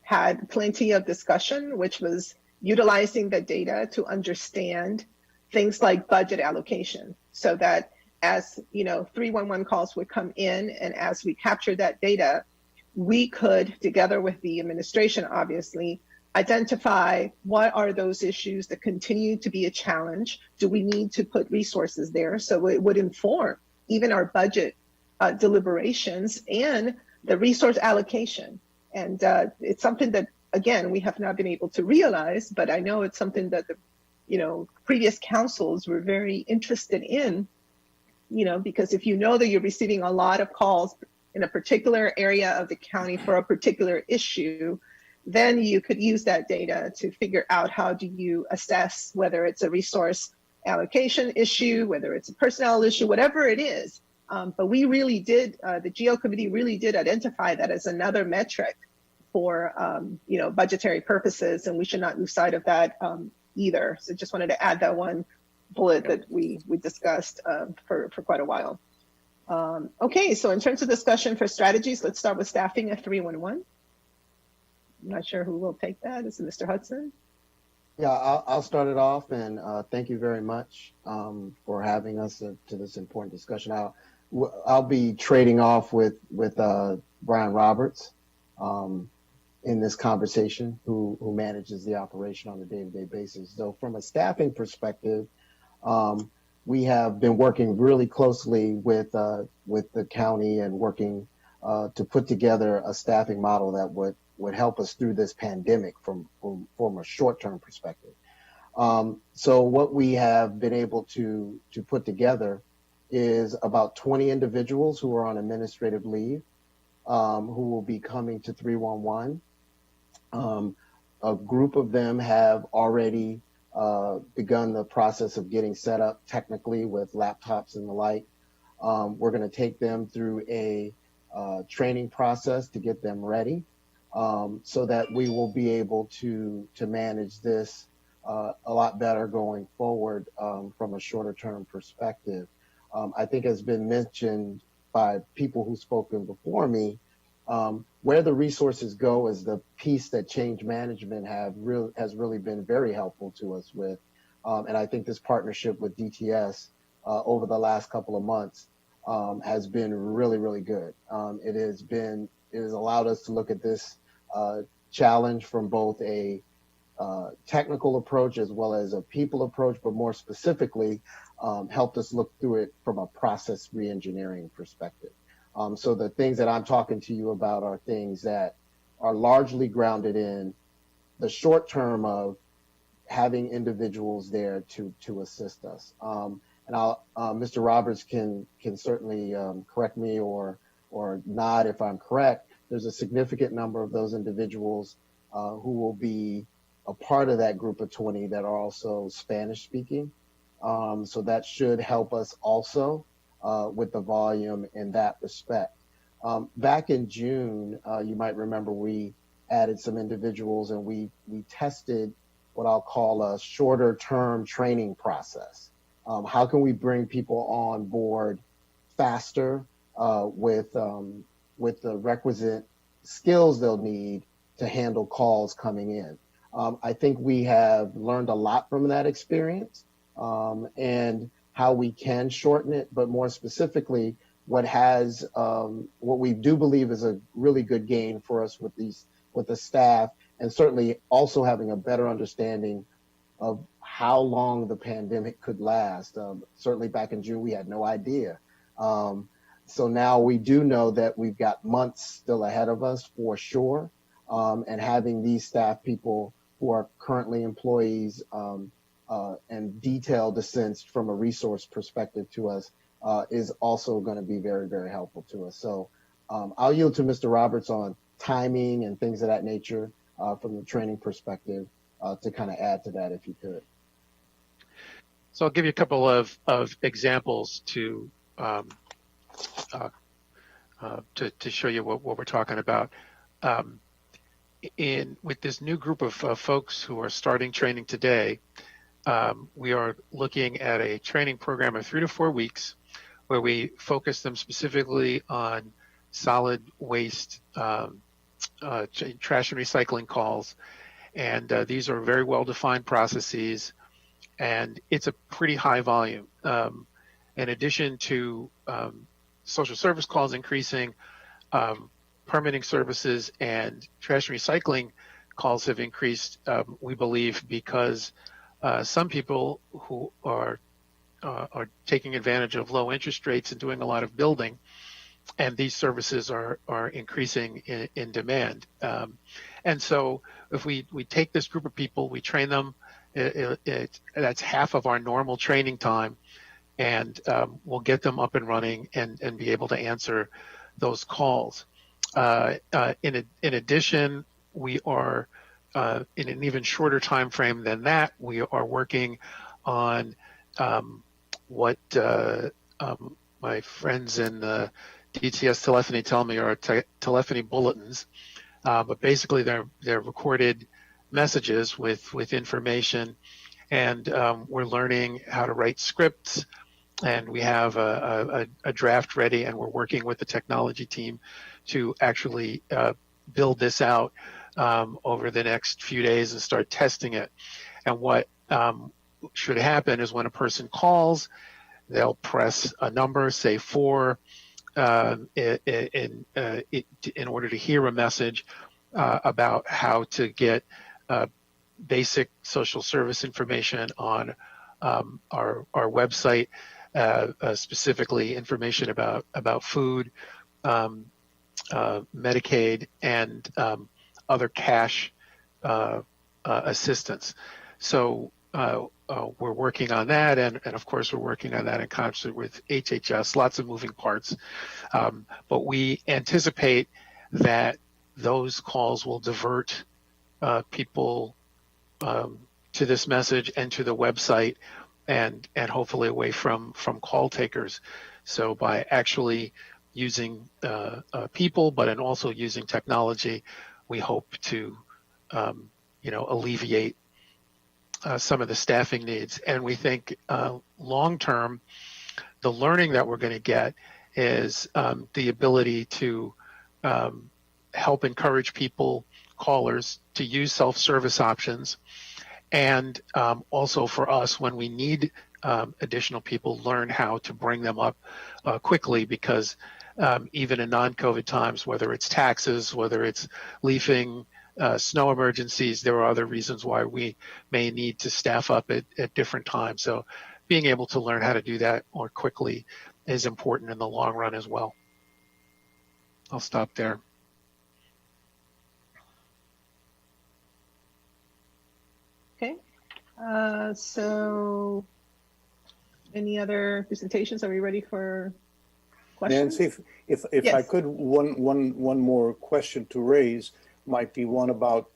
had plenty of discussion, which was utilizing the data to understand things like budget allocation, so that as 311 calls would come in, and as we capture that data, we could, together with the administration, obviously, identify what are those issues that continue to be a challenge. Do we need to put resources there? So it would inform even our budget deliberations and the resource allocation. And it's something that, again, we have not been able to realize, but I know it's something that the previous councils were very interested in. Because if you know that you're receiving a lot of calls in a particular area of the county for a particular issue, then you could use that data to figure out how do you assess whether it's a resource allocation issue, whether it's a personnel issue, whatever it is. But we really did, the GO committee really did identify that as another metric for, budgetary purposes, and we should not lose sight of that either. So just wanted to add that one bullet that we discussed for quite a while. Okay, so in terms of discussion for strategies, let's start with staffing at 311. I'm not sure who will take that. Is it Mr. Hudson? Yeah, I'll start it off, and thank you very much for having us to this important discussion. I'll be trading off with Brian Roberts um, in this conversation, who manages the operation on a day-to-day basis. So, from a staffing perspective, um, we have been working really closely with the county and working to put together a staffing model that would help us through this pandemic from a short-term perspective. So what we have been able to put together is about 20 individuals who are on administrative leave, who will be coming to 311. A group of them have already begun the process of getting set up technically with laptops and the like. We're going to take them through a training process to get them ready, so that we will be able to manage this a lot better going forward from a shorter term perspective. I think has been mentioned by people who've spoken before me. Where the resources go is the piece that change management has really been very helpful to us with. And I think this partnership with DTS over the last couple of months has been really, really good. It has allowed us to look at this challenge from both a technical approach as well as a people approach, but more specifically, helped us look through it from a process reengineering perspective. So the things that I'm talking to you about are things that are largely grounded in the short term of having individuals there to assist us. And Mr. Roberts can certainly correct me or nod if I'm correct. There's a significant number of those individuals who will be a part of that group of 20 that are also Spanish speaking. So that should help us also with the volume in that respect. Back in June, you might remember we added some individuals and we tested what I'll call a shorter term training process. How can we bring people on board faster with the requisite skills they'll need to handle calls coming in? I think we have learned a lot from that experience and how we can shorten it, but more specifically, what we do believe is a really good gain for us with the staff, and certainly also having a better understanding of how long the pandemic could last. Certainly back in June, we had no idea. So now we do know that we've got months still ahead of us for sure. And having these staff people who are currently employees and detailed sense from a resource perspective to us is also going to be very, very helpful to us. So I'll yield to Mr. Roberts on timing and things of that nature from the training perspective to kind of add to that if you could. So I'll give you a couple of examples to show you what we're talking about. With this new group of folks who are starting training today, we are looking at a training program of 3 to 4 weeks where we focus them specifically on solid waste, trash and recycling calls. And these are very well-defined processes, and it's a pretty high volume. In addition to social service calls increasing, permitting services and trash and recycling calls have increased, we believe, because some people who are taking advantage of low interest rates and doing a lot of building, and these services are increasing in demand. And so if we take this group of people, we train them, that's half of our normal training time, and we'll get them up and running and be able to answer those calls. In addition, we are in an even shorter time frame than that. We are working on what my friends in the DTS telephony tell me are telephony bulletins, but basically they're recorded messages with information, and we're learning how to write scripts, and we have a draft ready, and we're working with the technology team to actually build this out over the next few days and start testing it. And what should happen is when a person calls, they'll press a number, say 4, in order to hear a message about how to get basic social service information on our website, specifically information about food, Medicaid, and other cash assistance. So we're working on that, and of course we're working on that in concert with HHS, lots of moving parts. But we anticipate that those calls will divert people to this message and to the website, and hopefully away from call takers. So by actually using people, but and also using technology, we hope to alleviate some of the staffing needs. And we think long term, the learning that we're going to get is the ability to help encourage callers to use self-service options, and also for us, when we need additional people, learn how to bring them up quickly, because even in non-COVID times, whether it's taxes, whether it's leafing, snow emergencies, there are other reasons why we may need to staff up at different times. So being able to learn how to do that more quickly is important in the long run as well. I'll stop there. Okay. So any other presentations? Are we ready for questions? Nancy, if Yes. I could, one more question to raise might be one about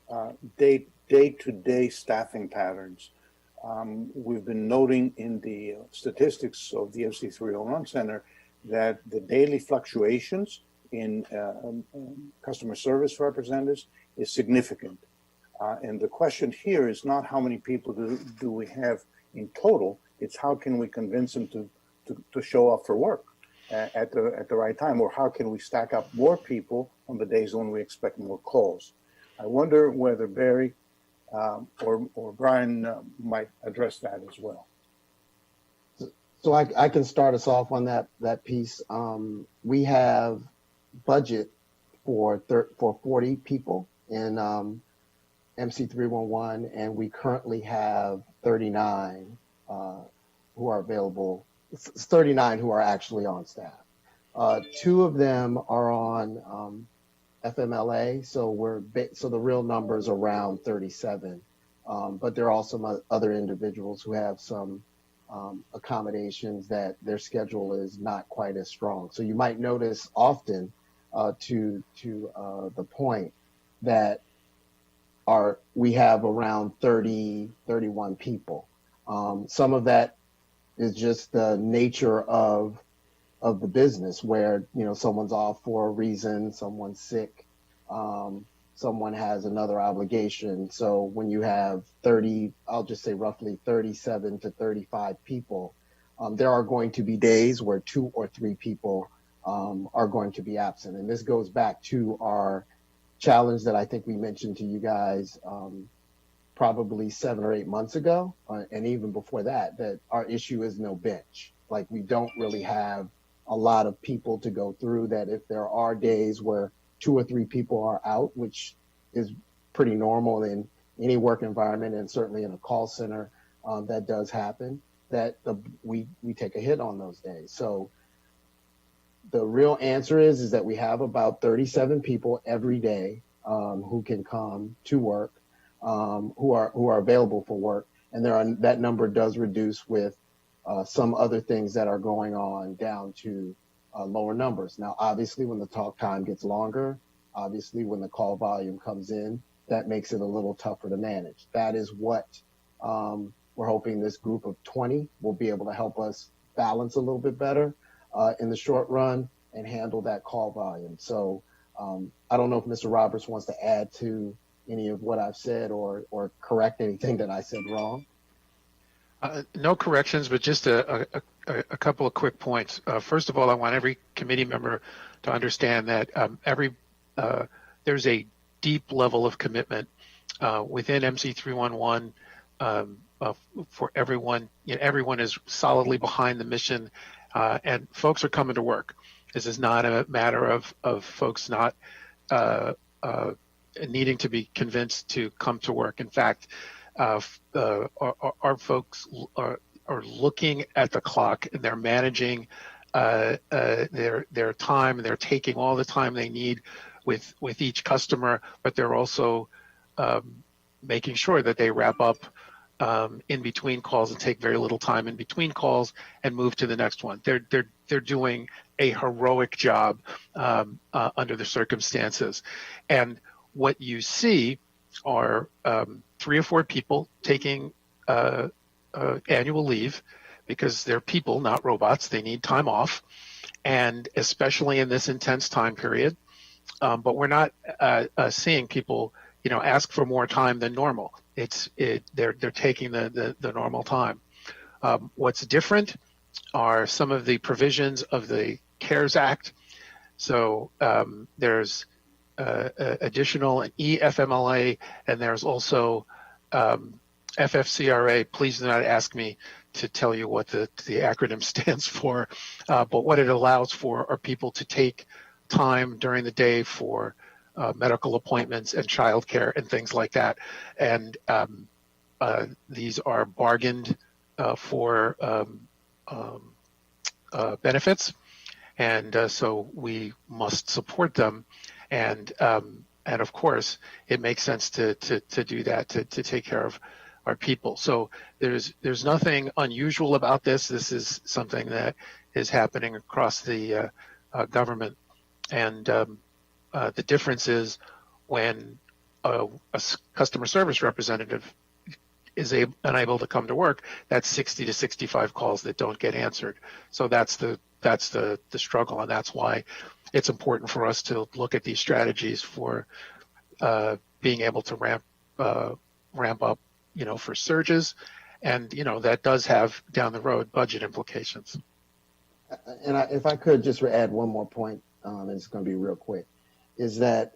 day-to-day staffing patterns. We've been noting in the statistics of the MC 301 Center that the daily fluctuations in customer service representatives is significant. And the question here is not how many people do we have in total, it's how can we convince them to show up for work at the right time, or how can we stack up more people on the days when we expect more calls. I wonder whether Barry or Brian might address that as well. So I can start us off on that piece. We have budget for 40 people in MC 311, and we currently have 39 who are available. 39 who are actually on staff. 2 of them are on FMLA, so the real number is around 37. But there are also other individuals who have some accommodations that their schedule is not quite as strong. So you might notice often to the point that we have around 31 people. Some of that is just the nature of the business, where someone's off for a reason, someone's sick, someone has another obligation. So when you have 30, I'll just say roughly 37 to 35 people, there are going to be days where 2 or 3 people are going to be absent. And this goes back to our challenge that I think we mentioned to you guys probably 7 or 8 months ago, and even before that our issue is no bench. Like, we don't really have a lot of people to go through, that if there are days where 2 or 3 people are out, which is pretty normal in any work environment, and certainly in a call center, that does happen, that we take a hit on those days. So the real answer is that we have about 37 people every day who can come to work, who are available for work, and that number does reduce with some other things that are going on down to lower numbers. Now, obviously, when the talk time gets longer, obviously when the call volume comes in, that makes it a little tougher to manage. That is what we're hoping this group of 20 will be able to help us balance a little bit better in the short run and handle that call volume. So I don't know if Mr. Roberts wants to add to any of what I've said or correct anything that I said wrong. No corrections, but just a couple of quick points. First of all, I want every committee member to understand that there's a deep level of commitment within MC 311 for everyone. Everyone is solidly behind the mission, and folks are coming to work. This is not a matter of folks not needing to be convinced to come to work. In fact, our folks are looking at the clock, and they're managing their time, and they're taking all the time they need with each customer, but they're also making sure that they wrap up in between calls and take very little time in between calls and move to the next one. They're doing a heroic job under the circumstances. And what you see are 3 or 4 people taking annual leave because they're people, not robots. They need time off, and especially in this intense time period. But we're not seeing people, ask for more time than normal. They're taking the normal time. What's different are some of the provisions of the CARES Act. So there's additional EFMLA, and there's also FFCRA. Please do not ask me to tell you what the acronym stands for, but what it allows for are people to take time during the day for medical appointments and childcare and things like that. And these are bargained for benefits, and so we must support them. And of course, it makes sense to do that, to take care of our people. So there's nothing unusual about this. This is something that is happening across the government. And the difference is when a customer service representative is unable to come to work, that's 60 to 65 calls that don't get answered. So that's the struggle, and that's why it's important for us to look at these strategies for being able to ramp up, for surges, and that does have down the road budget implications. And if I could just add one more point, and it's going to be real quick, is that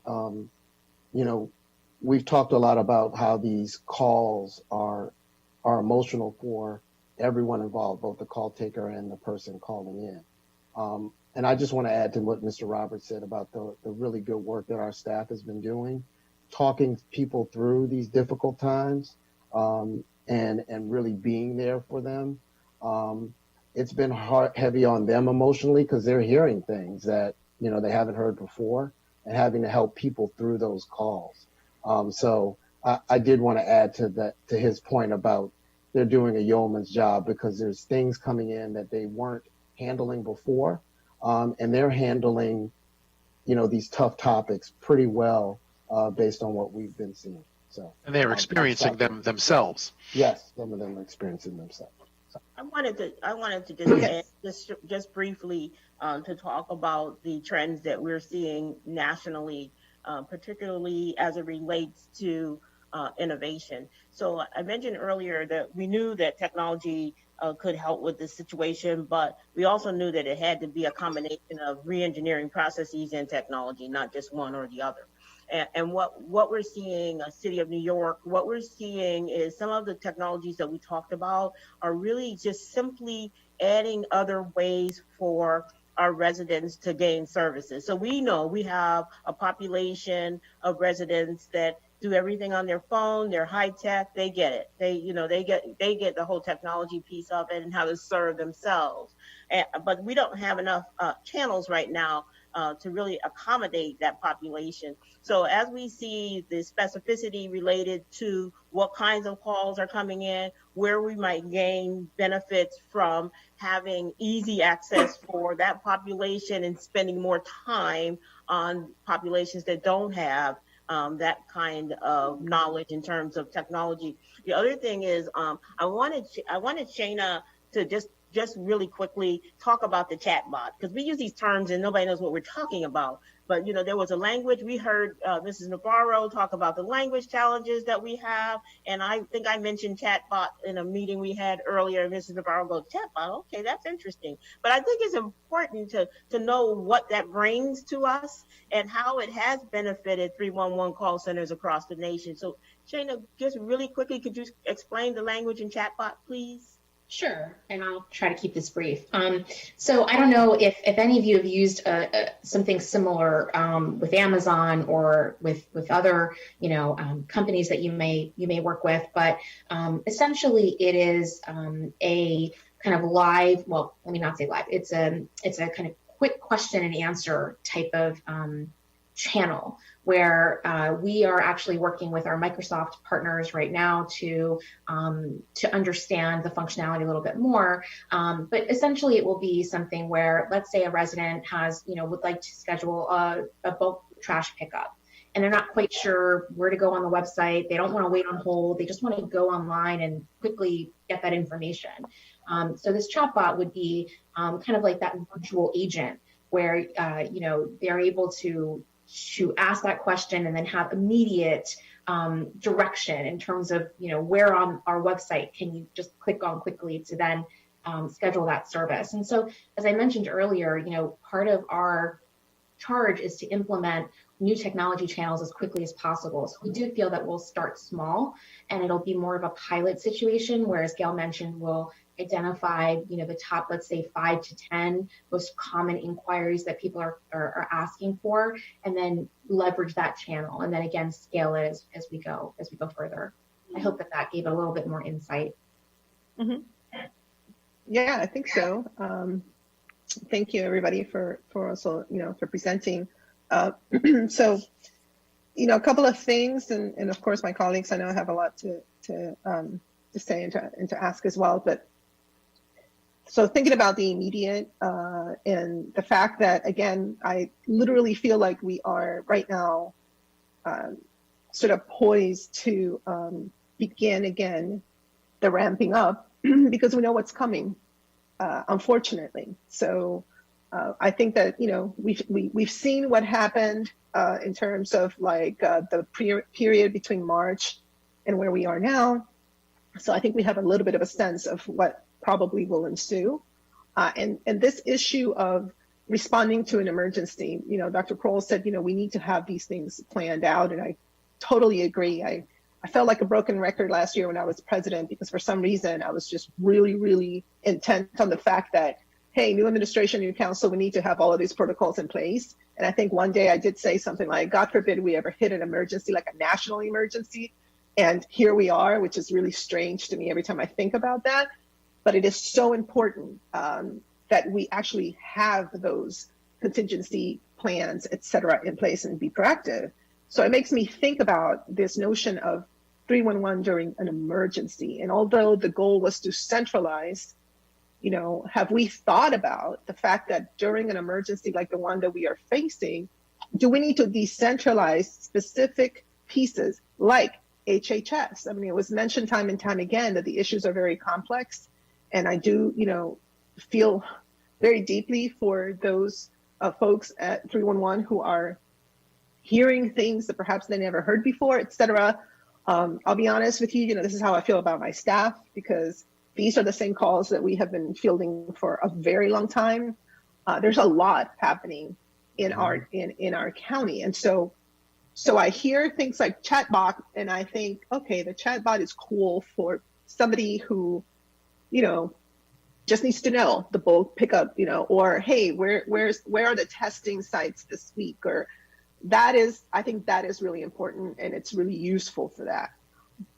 we've talked a lot about how these calls are emotional for everyone involved, both the call taker and the person calling in. And I just want to add to what Mr. Roberts said about the really good work that our staff has been doing, talking people through these difficult times, and really being there for them. It's been heavy on them emotionally because they're hearing things that they haven't heard before, and having to help people through those calls. So I did want to add to his point about they're doing a yeoman's job, because there's things coming in that they weren't handling before, and they're handling these tough topics pretty well based on what we've been seeing. So, and they're experiencing them themselves. Yes, some of them are experiencing themselves. So. I wanted to just add, just briefly to talk about the trends that we're seeing nationally, particularly as it relates to innovation. So I mentioned earlier that we knew that technology could help with this situation, but we also knew that it had to be a combination of re-engineering processes and technology, not just one or the other. And what we're seeing, City of New York, what we're seeing is some of the technologies that we talked about are really just simply adding other ways for our residents to gain services. So we know we have a population of residents that do everything on their phone. They're high tech. They get it. They get the whole technology piece of it and how to serve themselves. But we don't have enough channels right now to really accommodate that population. So as we see the specificity related to what kinds of calls are coming in, where we might gain benefits from having easy access for that population and spending more time on populations that don't have that kind of knowledge in terms of technology. The other thing is I wanted Shana to just just really quickly talk about the chatbot, because we use these terms and nobody knows what we're talking about. But, there was a language, we heard Mrs. Navarro talk about the language challenges that we have. And I think I mentioned chatbot in a meeting we had earlier. Mrs. Navarro goes, chatbot, okay, that's interesting. But I think it's important to know what that brings to us and how it has benefited 311 call centers across the nation. So Shana, just really quickly, could you explain the language in chatbot, please? Sure, and I'll try to keep this brief. So I don't know if any of you have used something similar with Amazon or with other companies that you may work with, but essentially it is a kind of live. Well, let me not say live. It's a kind of quick question and answer type of channel where we are actually working with our Microsoft partners right now to understand the functionality a little bit more. But essentially it will be something where, let's say a resident has, would like to schedule a bulk trash pickup, and they're not quite sure where to go on the website. They don't want to wait on hold. They just want to go online and quickly get that information. So this chatbot would be kind of like that virtual agent where, they're able to ask that question and then have immediate direction in terms of, where on our website can you just click on quickly to then schedule that service. And so, as I mentioned earlier, part of our charge is to implement new technology channels as quickly as possible. So we do feel that we'll start small and it'll be more of a pilot situation, where, as Gail mentioned, we'll identify, the top, let's say 5 to 10 most common inquiries that people are asking for, and then leverage that channel. And then again, scale it as we go further. I hope that gave a little bit more insight. Mm-hmm. Yeah, I think so. Thank you, everybody, for also, for presenting. So, a couple of things, and of course, my colleagues, I know, have a lot to say and to ask as well. But so thinking about the immediate and the fact that, again, I literally feel like we are right now sort of poised to begin again the ramping up because we know what's coming, unfortunately. So I think that, we've seen what happened in terms of like the period between March and where we are now. So I think we have a little bit of a sense of what probably will ensue. And this issue of responding to an emergency, Dr. Kroll said, we need to have these things planned out. And I totally agree. I felt like a broken record last year when I was president, because for some reason I was just really, really intent on the fact that, hey, new administration, new council, we need to have all of these protocols in place. And I think one day I did say something like, God forbid we ever hit an emergency, like a national emergency. And here we are, which is really strange to me every time I think about that. But it is so important that we actually have those contingency plans, et cetera, in place and be proactive. So it makes me think about this notion of 311 during an emergency. And although the goal was to centralize, have we thought about the fact that during an emergency like the one that we are facing, do we need to decentralize specific pieces like HHS? I mean, it was mentioned time and time again that the issues are very complex. And I do, feel very deeply for those folks at 311 who are hearing things that perhaps they never heard before, et cetera. I'll be honest with you, this is how I feel about my staff, because these are the same calls that we have been fielding for a very long time. There's a lot happening in our county. And so I hear things like chatbot, and I think, okay, the chatbot is cool for somebody who, just needs to know the bulk pickup, or hey, where are the testing sites this week? Or I think that is really important, and it's really useful for that.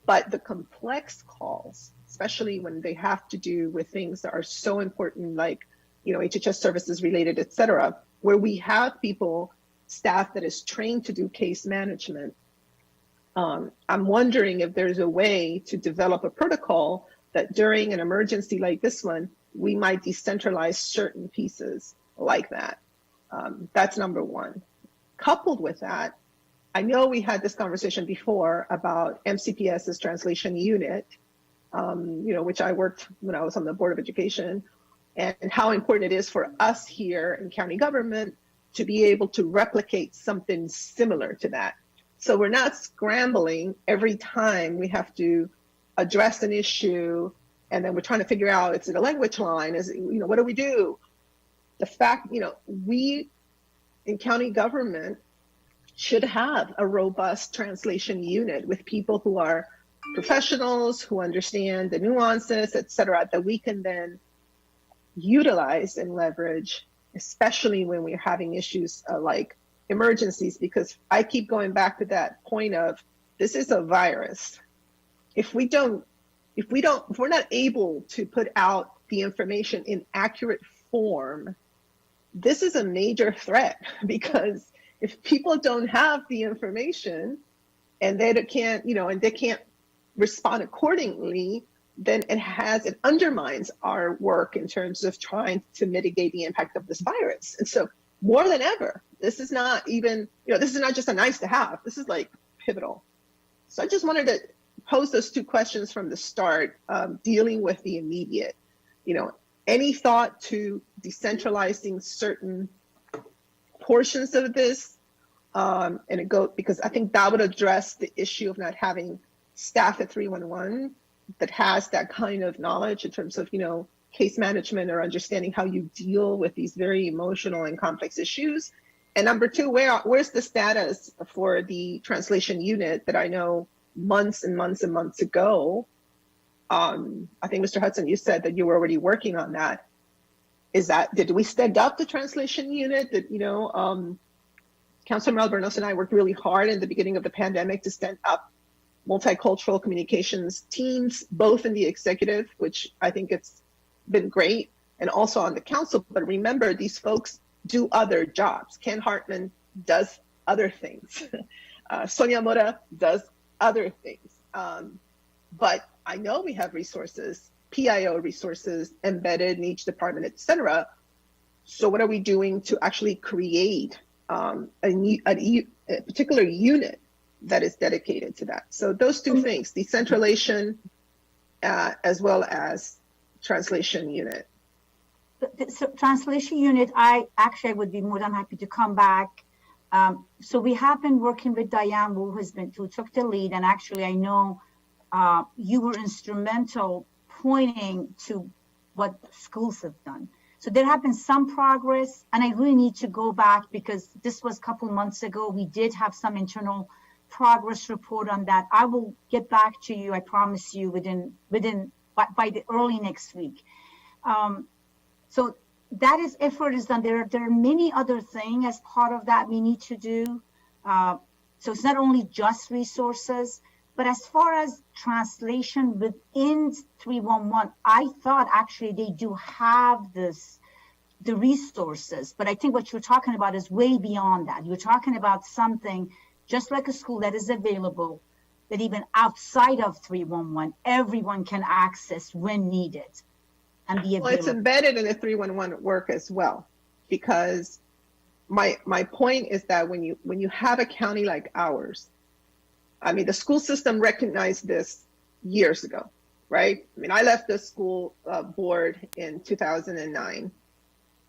But the complex calls, especially when they have to do with things that are so important, like, HHS services related, et cetera, where we have staff that is trained to do case management. I'm wondering if there's a way to develop a protocol that during an emergency like this one, we might decentralize certain pieces like that. That's number one. Coupled with that, I know we had this conversation before about MCPS's translation unit, which I worked when I was on the Board of Education. and how important it is for us here in county government to be able to replicate something similar to that. So we're not scrambling every time we have to address an issue, and then we're trying to figure out, is it a language line? Is it, what do we do? The fact, we in county government should have a robust translation unit with people who are professionals, who understand the nuances, et cetera, that we can then utilize and leverage, especially when we're having issues like emergencies, because I keep going back to that point of, this is a virus. If we're not able to put out the information in accurate form, this is a major threat, because if people don't have the information and they can't, and they can't respond accordingly, then it undermines our work in terms of trying to mitigate the impact of this virus. And so more than ever, this is not even, this is not just a nice to have, this is like pivotal. So I just wanted to pose those two questions from the start, dealing with the immediate, any thought to decentralizing certain portions of this, because I think that would address the issue of not having staff at 311 that has that kind of knowledge in terms of, case management or understanding how you deal with these very emotional and complex issues. And number two, where's the status for the translation unit that I know months and months and months ago, I think Mr. Hudson, you said that you were already working on that. Did we stand up the translation unit? That, Councilor Melbourne and I worked really hard in the beginning of the pandemic to stand up multicultural communications teams, both in the executive, which I think it's been great, and also on the council. But remember, these folks do other jobs. Ken Hartman does other things. Sonia Mora does other things. But I know we have resources, PIO resources embedded in each department, et cetera. So what are we doing to actually create a particular unit that is dedicated to that? So those two things, decentralization as well as translation unit. So translation unit, I would be more than happy to come back. So we have been working with Diane, who took the lead, and actually I know you were instrumental pointing to what schools have done. So there have been some progress, and I really need to go back because this was a couple months ago. We did have some internal progress report on that. I will get back to you, I promise you, by the early next week. So that effort is done. There are many other things as part of that we need to do. So it's not only just resources, but as far as translation within 311, I thought actually they do have the resources, but I think what you're talking about is way beyond that. You're talking about something just like a school that is available, that even outside of 311, everyone can access when needed and be available. Well, it's embedded in the 311 work as well, because my point is that when you have a county like ours, I mean, the school system recognized this years ago, right? I mean, I left the school board in 2009,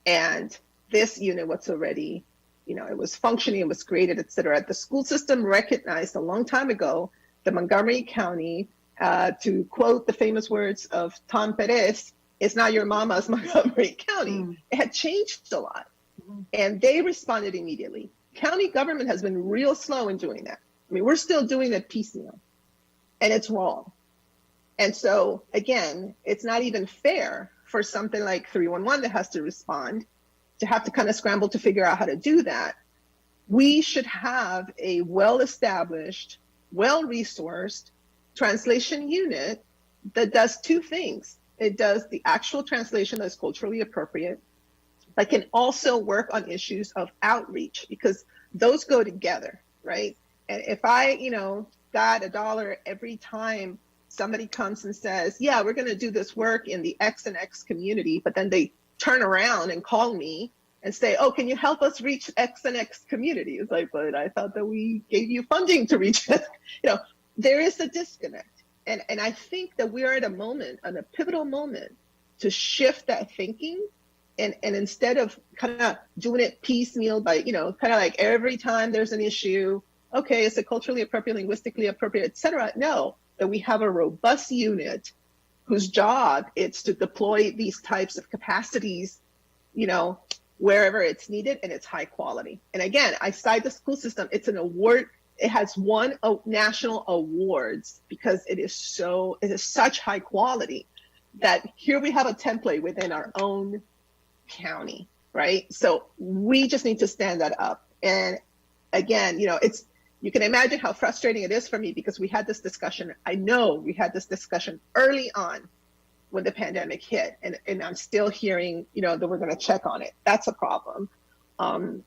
and this unit was already, it was functioning, it was created, et cetera. The school system recognized a long time ago that Montgomery County, to quote the famous words of Tom Perez, it's not your mama's Montgomery County. It had changed a lot, and they responded immediately. County government has been real slow in doing that. I mean, we're still doing it piecemeal, and it's wrong. And so, again, it's not even fair for something like 311 that has to respond to have to kind of scramble to figure out how to do that. We should have a well-established, well-resourced translation unit that does two things. It does the actual translation that's culturally appropriate, but can also work on issues of outreach, because those go together, right? And if I, got $1 every time somebody comes and says, yeah, we're going to do this work in the X and X community, but then they turn around and call me and say, oh, can you help us reach X and X community? It's like, but I thought that we gave you funding to reach it. There is a disconnect. And I think that we are at a pivotal moment to shift that thinking. And instead of kind of doing it piecemeal by, kind of like every time there's an issue, okay, is it culturally appropriate, linguistically appropriate, et cetera? No, that we have a robust unit whose job is to deploy these types of capacities, wherever it's needed, and it's high quality. And again, I cite the school system. It's an award. It has won national awards because it is such high quality that here we have a template within our own county, right? So we just need to stand that up. And again, you can imagine how frustrating it is for me because we had this discussion. I know we had this discussion early on when the pandemic hit, and I'm still hearing, that we're going to check on it. That's a problem.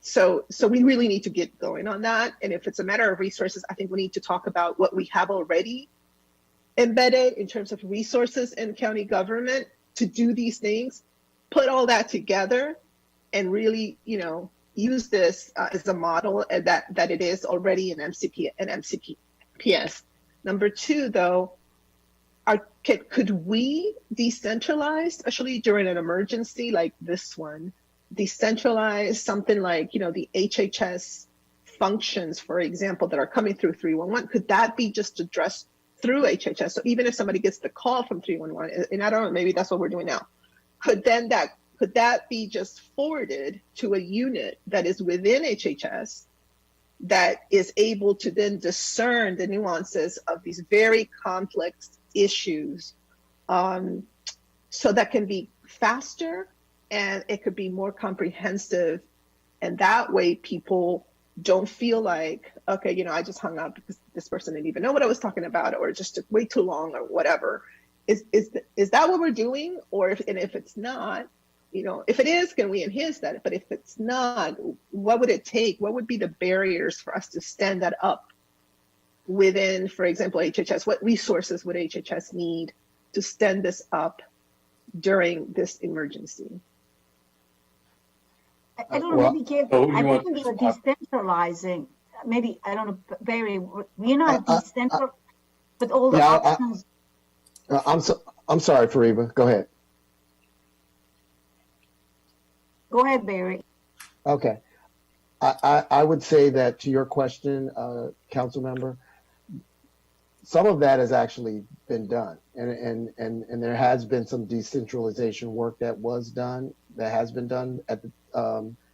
So we really need to get going on that. And if it's a matter of resources, I think we need to talk about what we have already embedded in terms of resources in county government to do these things, put all that together and really, use this as a model that it is already in MCP and MCPS. Number two, though, could we decentralize, especially during an emergency like this one, decentralize something like, the HHS functions, for example, that are coming through 311? Could that be just addressed through HHS? So even if somebody gets the call from 311, and I don't know, maybe that's what we're doing now, could that be just forwarded to a unit that is within HHS that is able to then discern the nuances of these very complex issues, so that can be faster and it could be more comprehensive, and that way people don't feel like, okay, I just hung up because this person didn't even know what I was talking about, or it just took way too long, or whatever. Is that what we're doing? Or if it's not, if it is, can we enhance that? But if it's not, what would it take? What would be the barriers for us to stand that up within, for example, HHS? What resources would HHS need to stand this up during this emergency? I don't know, maybe Gabe, I think we are decentralizing. Maybe, I don't know, Barry, we're not decentralized, but all the options. I'm sorry, Fariba, go ahead. Go ahead, Barry. Okay. I would say that to your question, council member, some of that has actually been done, and there has been some decentralization work that has been done at the,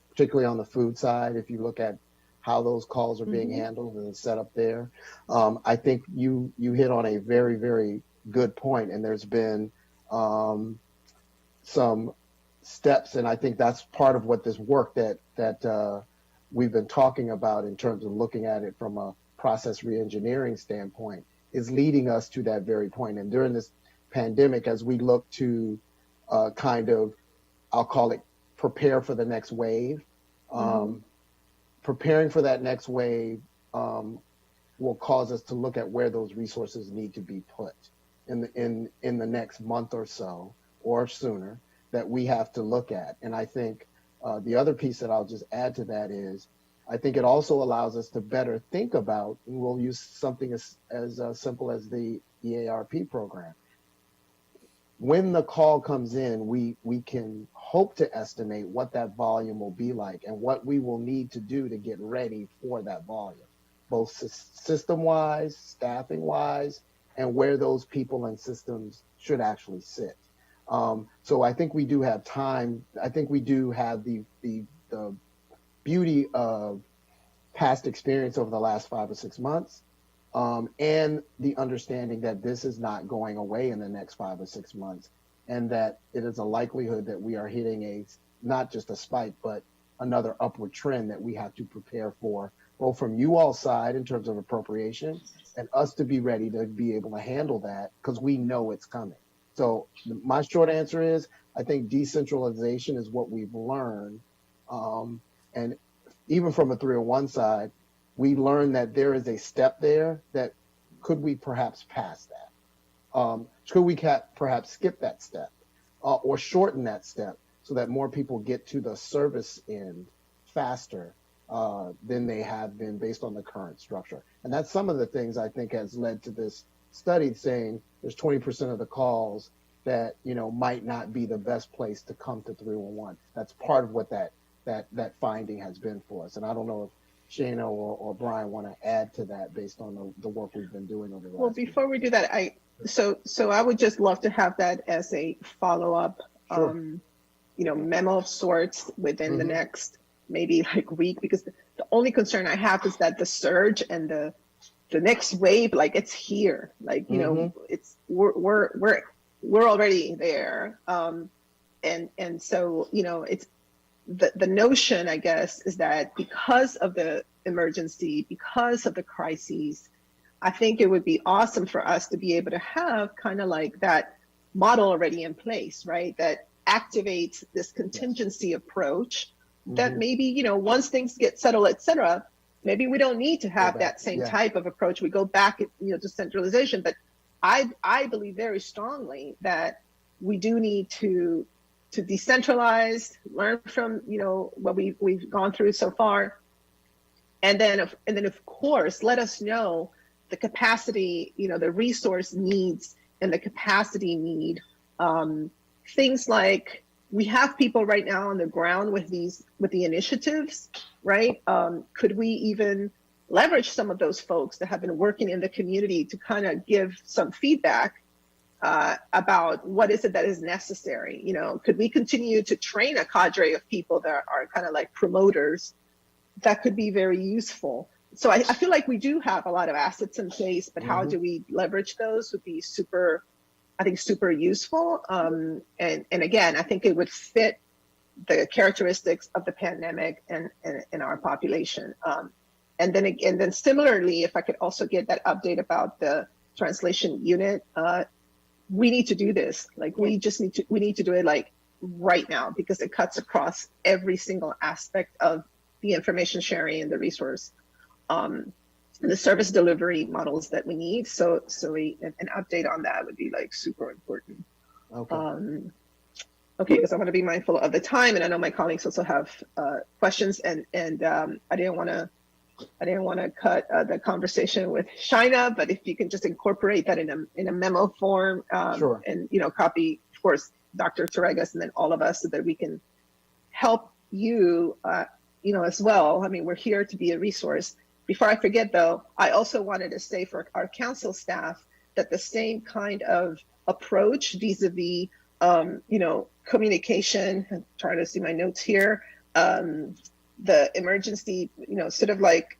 particularly on the food side. If you look at how those calls are being handled and set up there, I think you hit on a very, very good point, and there's been some steps, and I think that's part of what this work that we've been talking about in terms of looking at it from a process reengineering standpoint is leading us to that very point. And during this pandemic, as we look to kind of, I'll call it, prepare for the next wave, preparing for that next wave will cause us to look at where those resources need to be put in the next month or so or sooner that we have to look at. And I think the other piece that I'll just add to that is I think it also allows us to better think about, and we'll use something as simple as the EARP program. When the call comes in, we can hope to estimate what that volume will be like and what we will need to do to get ready for that volume, both system-wise, staffing-wise, and where those people and systems should actually sit. So I think we do have time. I think we do have the beauty of past experience over the last 5 or 6 months, and the understanding that this is not going away in the next 5 or 6 months, and that it is a likelihood that we are hitting not just a spike, but another upward trend that we have to prepare for, both from you all side in terms of appropriation and us to be ready to be able to handle that because we know it's coming. So my short answer is I think decentralization is what we've learned. And even from a 301 side, we learned that there is a step there that could we perhaps pass that? Could we perhaps skip that step or shorten that step so that more people get to the service end faster than they have been based on the current structure? And that's some of the things I think has led to this study saying there's 20% of the calls that, you know, might not be the best place to come to 311. That's part of what that finding has been for us. And I don't know if Shana or Brian want to add to that based on the work we've been doing over the last. Well, before we do that, so I would just love to have that as a follow-up, Sure. you know, memo of sorts within the next maybe like week, because the only concern I have is that the surge and the next wave, like it's here, like, you know, it's we're already there, and so, you know, it's the notion, I guess, is that because of the emergency, because of the crises, I think it would be awesome for us to be able to have kind of like that model already in place, right? That activates this contingency approach that maybe, you know, once things get settled, et cetera, maybe we don't need to have that same type of approach. We go back, you know, to centralization. But I believe very strongly that we do need to decentralize, learn from, you know, what we've gone through so far. And then of course, let us know the capacity, you know, the resource needs and the capacity need. Things like, we have people right now on the ground with the initiatives, right? Could we even leverage some of those folks that have been working in the community to kind of give some feedback about what is it that is necessary? You know, could we continue to train a cadre of people that are kind of like promoters? That could be very useful. So I feel like we do have a lot of assets in place, but how do we leverage those would be super useful. And again, I think it would fit the characteristics of the pandemic and our population. And then similarly, if I could also get that update about the translation unit, we need to do this. Like we need to do it like right now, because it cuts across every single aspect of the information sharing and the resource, and the service delivery models that we need. So an update on that would be like super important. Okay. Because I want to be mindful of the time, and I know my colleagues also have questions, and I didn't want to cut the conversation with Shina, but if you can just incorporate that in a memo form, Sure. And, you know, copy, of course, Dr. Torregas and then all of us, so that we can help you, you know, as well. I mean, we're here to be a resource. Before I forget, though, I also wanted to say for our council staff that the same kind of approach vis-a-vis, you know, communication, I'm trying to see my notes here, the emergency, you know, sort of like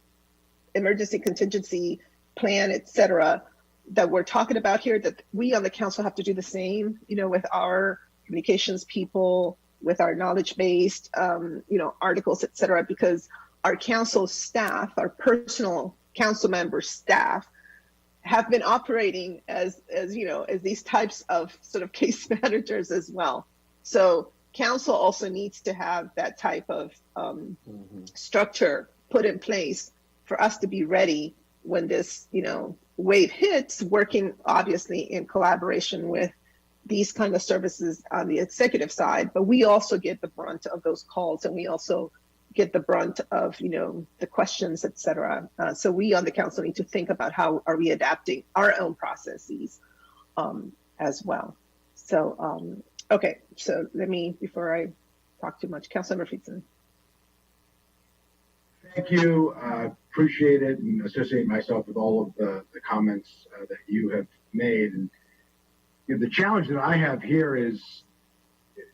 emergency contingency plan, et cetera, that we're talking about here, that we on the council have to do the same, you know, with our communications people, with our knowledge-based, you know, articles, et cetera, because our council staff, our personal council member staff, have been operating as you know, as these types of sort of case managers as well. So council also needs to have that type of structure put in place for us to be ready when this, you know, wave hits, working obviously in collaboration with these kind of services on the executive side, but we also get the brunt of those calls, and we also get the brunt of, you know, the questions, et cetera. So we on the council need to think about how are we adapting our own processes as well. So, okay, so let me, before I talk too much, Councilmember Friedson. Thank you. Appreciate it, and associate myself with all of the comments that you have made. And you know, the challenge that I have here is,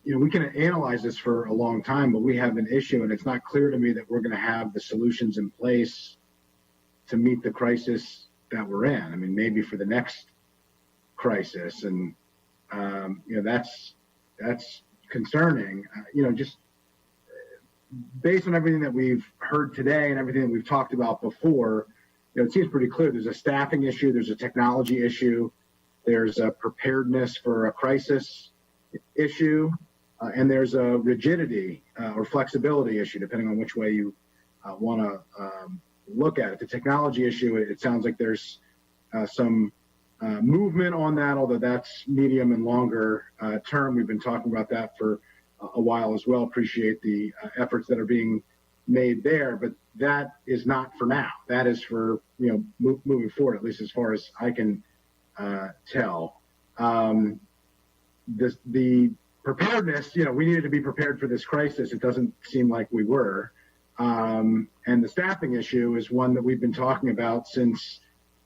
you know, we can analyze this for a long time, but we have an issue, and it's not clear to me that we're going to have the solutions in place to meet the crisis that we're in. I mean, maybe for the next crisis, and you know, that's concerning. You know, just based on everything that we've heard today and everything that we've talked about before, you know, it seems pretty clear. There's a staffing issue, there's a technology issue, there's a preparedness for a crisis issue, and there's a rigidity or flexibility issue, depending on which way you want to look at it. The technology issue, it sounds like there's some movement on that, although that's medium and longer term. We've been talking about that for a while as well. Appreciate the efforts that are being made there, but that is not for now. That is for, you know, moving forward, at least as far as I can tell. the preparedness, we needed to be prepared for this crisis. It doesn't seem like we were. And the staffing issue is one that we've been talking about since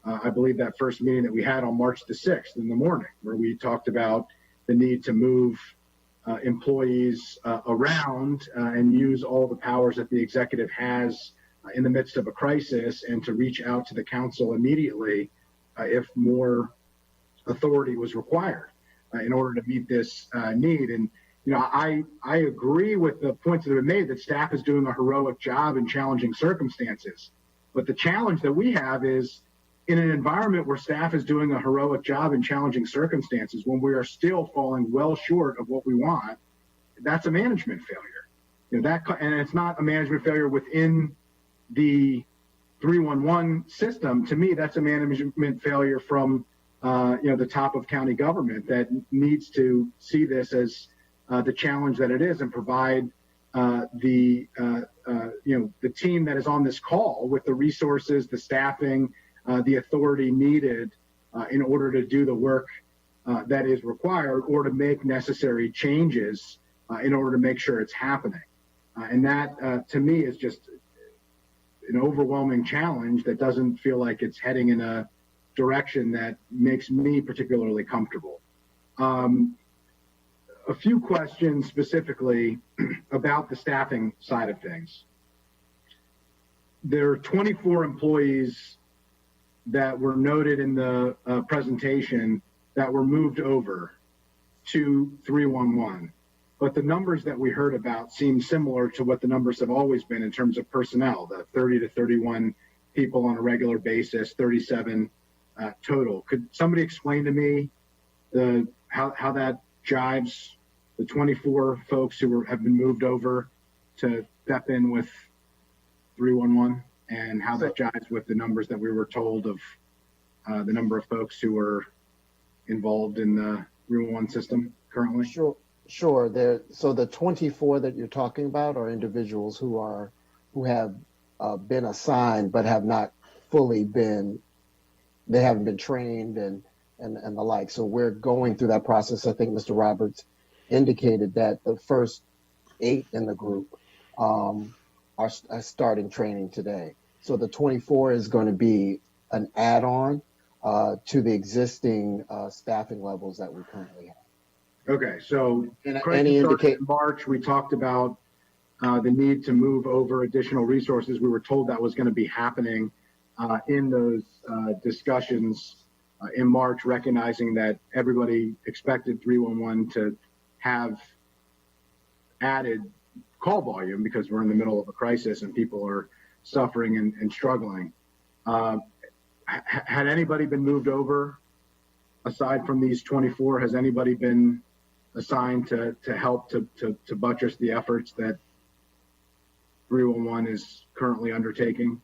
I believe that first meeting that we had on March the 6th in the morning, where we talked about the need to move employees around and use all the powers that the executive has in the midst of a crisis, and to reach out to the council immediately if more authority was required in order to meet this need. And I agree with the points that have been made that staff is doing a heroic job in challenging circumstances. But the challenge that we have is, in an environment where staff is doing a heroic job in challenging circumstances, when we are still falling well short of what we want, that's a management failure. And it's not a management failure within the 311 system. To me, that's a management failure from the top of county government that needs to see this as the challenge that it is, and provide the team that is on this call with the resources, the staffing, the authority needed in order to do the work that is required, or to make necessary changes in order to make sure it's happening. And that, to me, is just an overwhelming challenge that doesn't feel like it's heading in a direction that makes me particularly comfortable. A few questions specifically about the staffing side of things. There are 24 employees that were noted in the presentation that were moved over to 311. But the numbers that we heard about seem similar to what the numbers have always been in terms of personnel, the 30 to 31 people on a regular basis, 37 total. Could somebody explain to me how that jives, the 24 folks who have been moved over to step in with 311, and how that jives with the numbers that we were told of the number of folks who were involved in the 311 system currently? Sure. So the 24 that you're talking about are individuals who have been assigned but have not fully been, they haven't been trained and the like. So we're going through that process. I think Mr. Roberts indicated that the first 8 in the group are starting training today. So the 24 is going to be an add-on to the existing staffing levels that we currently have. Okay, so in March, we talked about the need to move over additional resources. We were told that was going to be happening in those discussions in March, recognizing that everybody expected 311 to have added call volume because we're in the middle of a crisis and people are suffering and struggling. Had anybody been moved over aside from these 24? Has anybody been assigned to help to buttress the efforts that 311 is currently undertaking?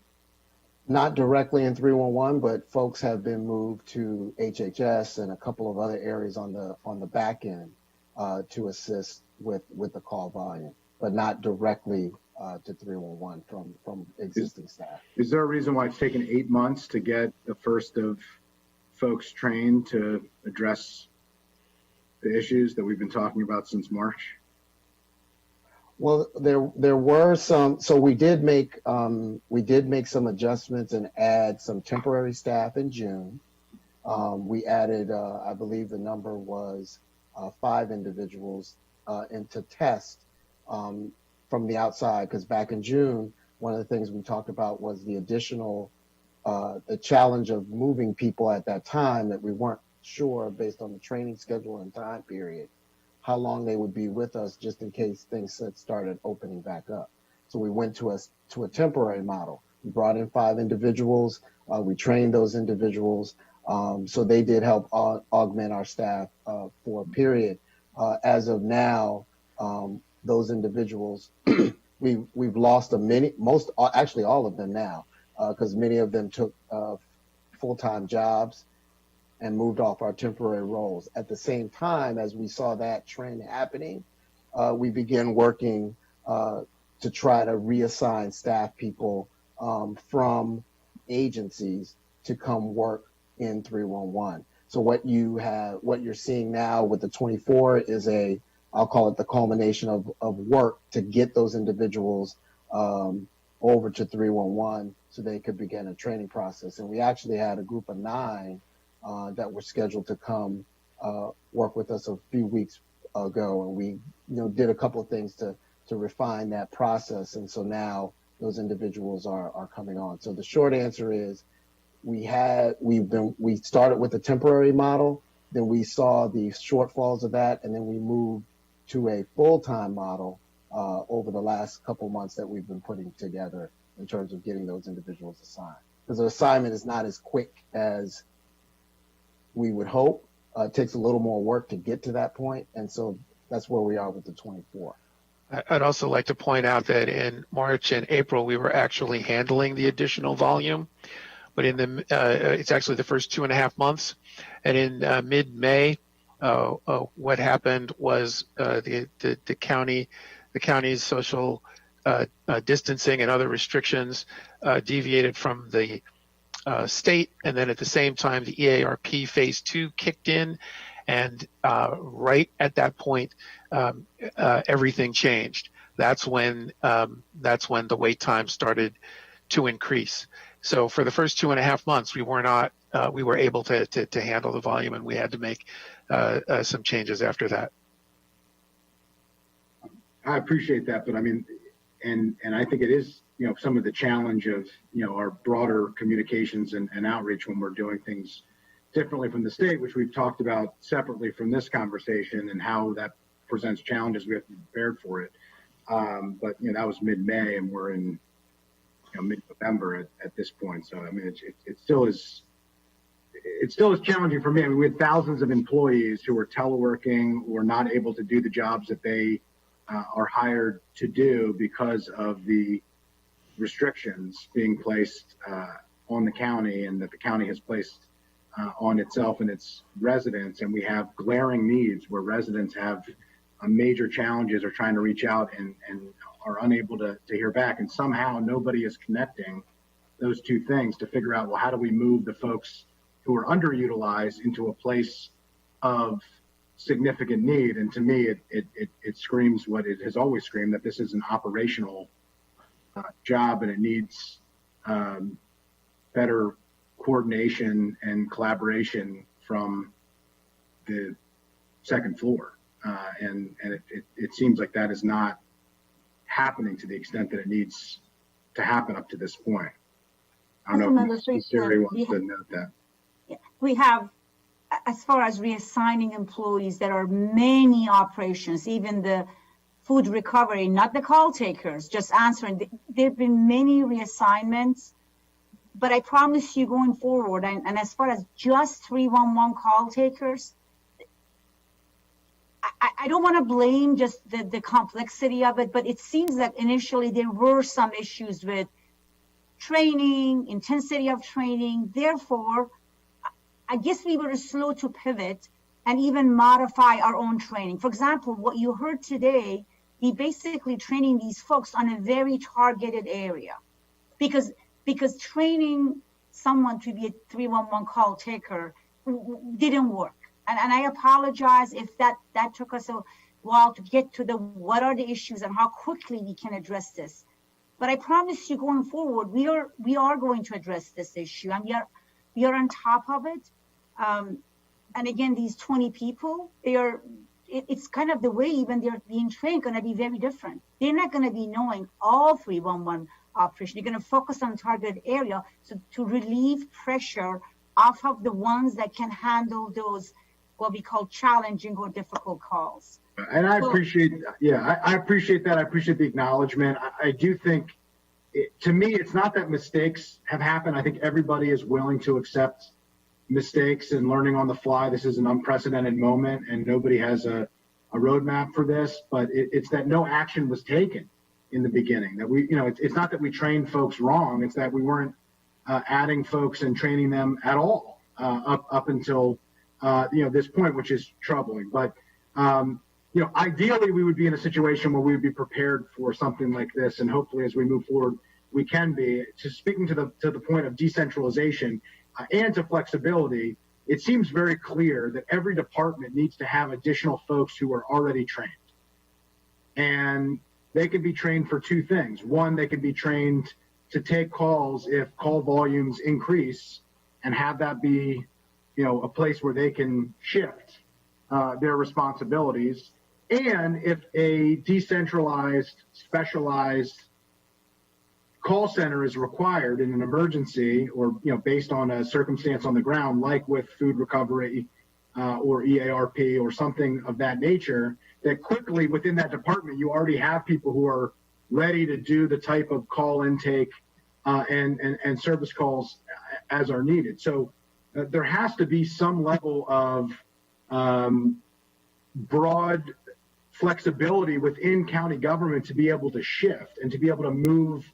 Not directly in 311, but folks have been moved to HHS and a couple of other areas on the back end to assist with the call volume, but not directly to 311 from existing staff. Is there a reason why it's taken 8 months to get the first of folks trained to address the issues that we've been talking about since March? Well, there were some. So we did make some adjustments and add some temporary staff in June. We added, I believe the number was 5 individuals into test from the outside, because back in June, one of the things we talked about was the additional the challenge of moving people at that time, that we weren't sure based on the training schedule and time period how long they would be with us, just in case things started opening back up. So we went to a temporary model. We brought in 5 individuals. We trained those individuals. So they did help augment our staff for a period. As of now, those individuals, we've lost actually all of them now, because many of them took full-time jobs and moved off our temporary roles. At the same time, as we saw that trend happening, we began working to try to reassign staff people from agencies to come work in 311. So what you're seeing now with the 24 is I'll call it the culmination of work to get those individuals over to 311 so they could begin a training process. And we actually had a group of 9 that were scheduled to come work with us a few weeks ago, and we did a couple of things to refine that process. And so now those individuals are coming on. So the short answer is we started with a temporary model, then we saw the shortfalls of that, and then we moved to a full-time model over the last couple months that we've been putting together in terms of getting those individuals assigned. Because the assignment is not as quick as we would hope. It takes a little more work to get to that point, and so that's where we are with the 24. I'd also like to point out that in March and April, we were actually handling the additional volume, but it's actually the first 2.5 months. And in mid-May, what happened was the county's social distancing and other restrictions deviated from the state, and then at the same time, the EARP phase 2 kicked in, and right at that point, everything changed. That's when the wait time started to increase. So for the first 2.5 months, we were able to handle the volume, and we had to make some changes after that. I appreciate that, but I mean, and I think it is, some of the challenge of, our broader communications and outreach when we're doing things differently from the state, which we've talked about separately from this conversation, and how that presents challenges. We have to be prepared for it. But that was mid-May, and we're in mid-November at this point. So I mean, it still is challenging for me. I mean, we had thousands of employees who were teleworking or not able to do the jobs that they are hired to do because of the restrictions being placed on the county, and that the county has placed on itself and its residents. And we have glaring needs where residents have major challenges, or trying to reach out and are unable to hear back. And somehow nobody is connecting those two things to figure out, well, how do we move the folks who are underutilized into a place of significant need? And to me, it screams what it has always screamed, that this is an operational job, and it needs better coordination and collaboration from the second floor. And it seems like that is not happening to the extent that it needs to happen up to this point. I don't know if Siri wants to note that. We have, as far as reassigning employees, there are many operations, even the food recovery, not the call takers, just answering. There have been many reassignments, but I promise you going forward, and as far as just 311 call takers, I don't want to blame just the complexity of it, but it seems that initially there were some issues with training, intensity of training. Therefore, I guess we were slow to pivot and even modify our own training. For example, what you heard today, we basically training these folks on a very targeted area, because training someone to be a 311 call taker didn't work. And I apologize if that took us a while to get to what are the issues and how quickly we can address this. But I promise you, going forward, we are going to address this issue, and we are on top of it. And again, these 20 people, it's kind of the way even they're being trained going to be very different. They're not going to be knowing all 311 operation. They're going to focus on targeted area to relieve pressure off of the ones that can handle those, what we call challenging or difficult calls. And I appreciate, I appreciate that. I appreciate the acknowledgement. I do think, to me, it's not that mistakes have happened. I think everybody is willing to accept mistakes and learning on the fly. This is an unprecedented moment, and nobody has a roadmap for this, but it's that no action was taken in the beginning. That we, it's not that we trained folks wrong. It's that we weren't adding folks and training them at all up until this point, which is troubling. But ideally, we would be in a situation where we would be prepared for something like this, and hopefully, as we move forward, we can be. Speaking to the point of decentralization and to flexibility, it seems very clear that every department needs to have additional folks who are already trained. And they can be trained for two things. One, they can be trained to take calls if call volumes increase and have that be, a place where they can shift their responsibilities. And if a decentralized, specialized call center is required in an emergency or, based on a circumstance on the ground, like with food recovery or EARP or something of that nature, that quickly within that department, you already have people who are ready to do the type of call intake and service calls as are needed. So there has to be some level of broad flexibility within county government to be able to shift and to be able to move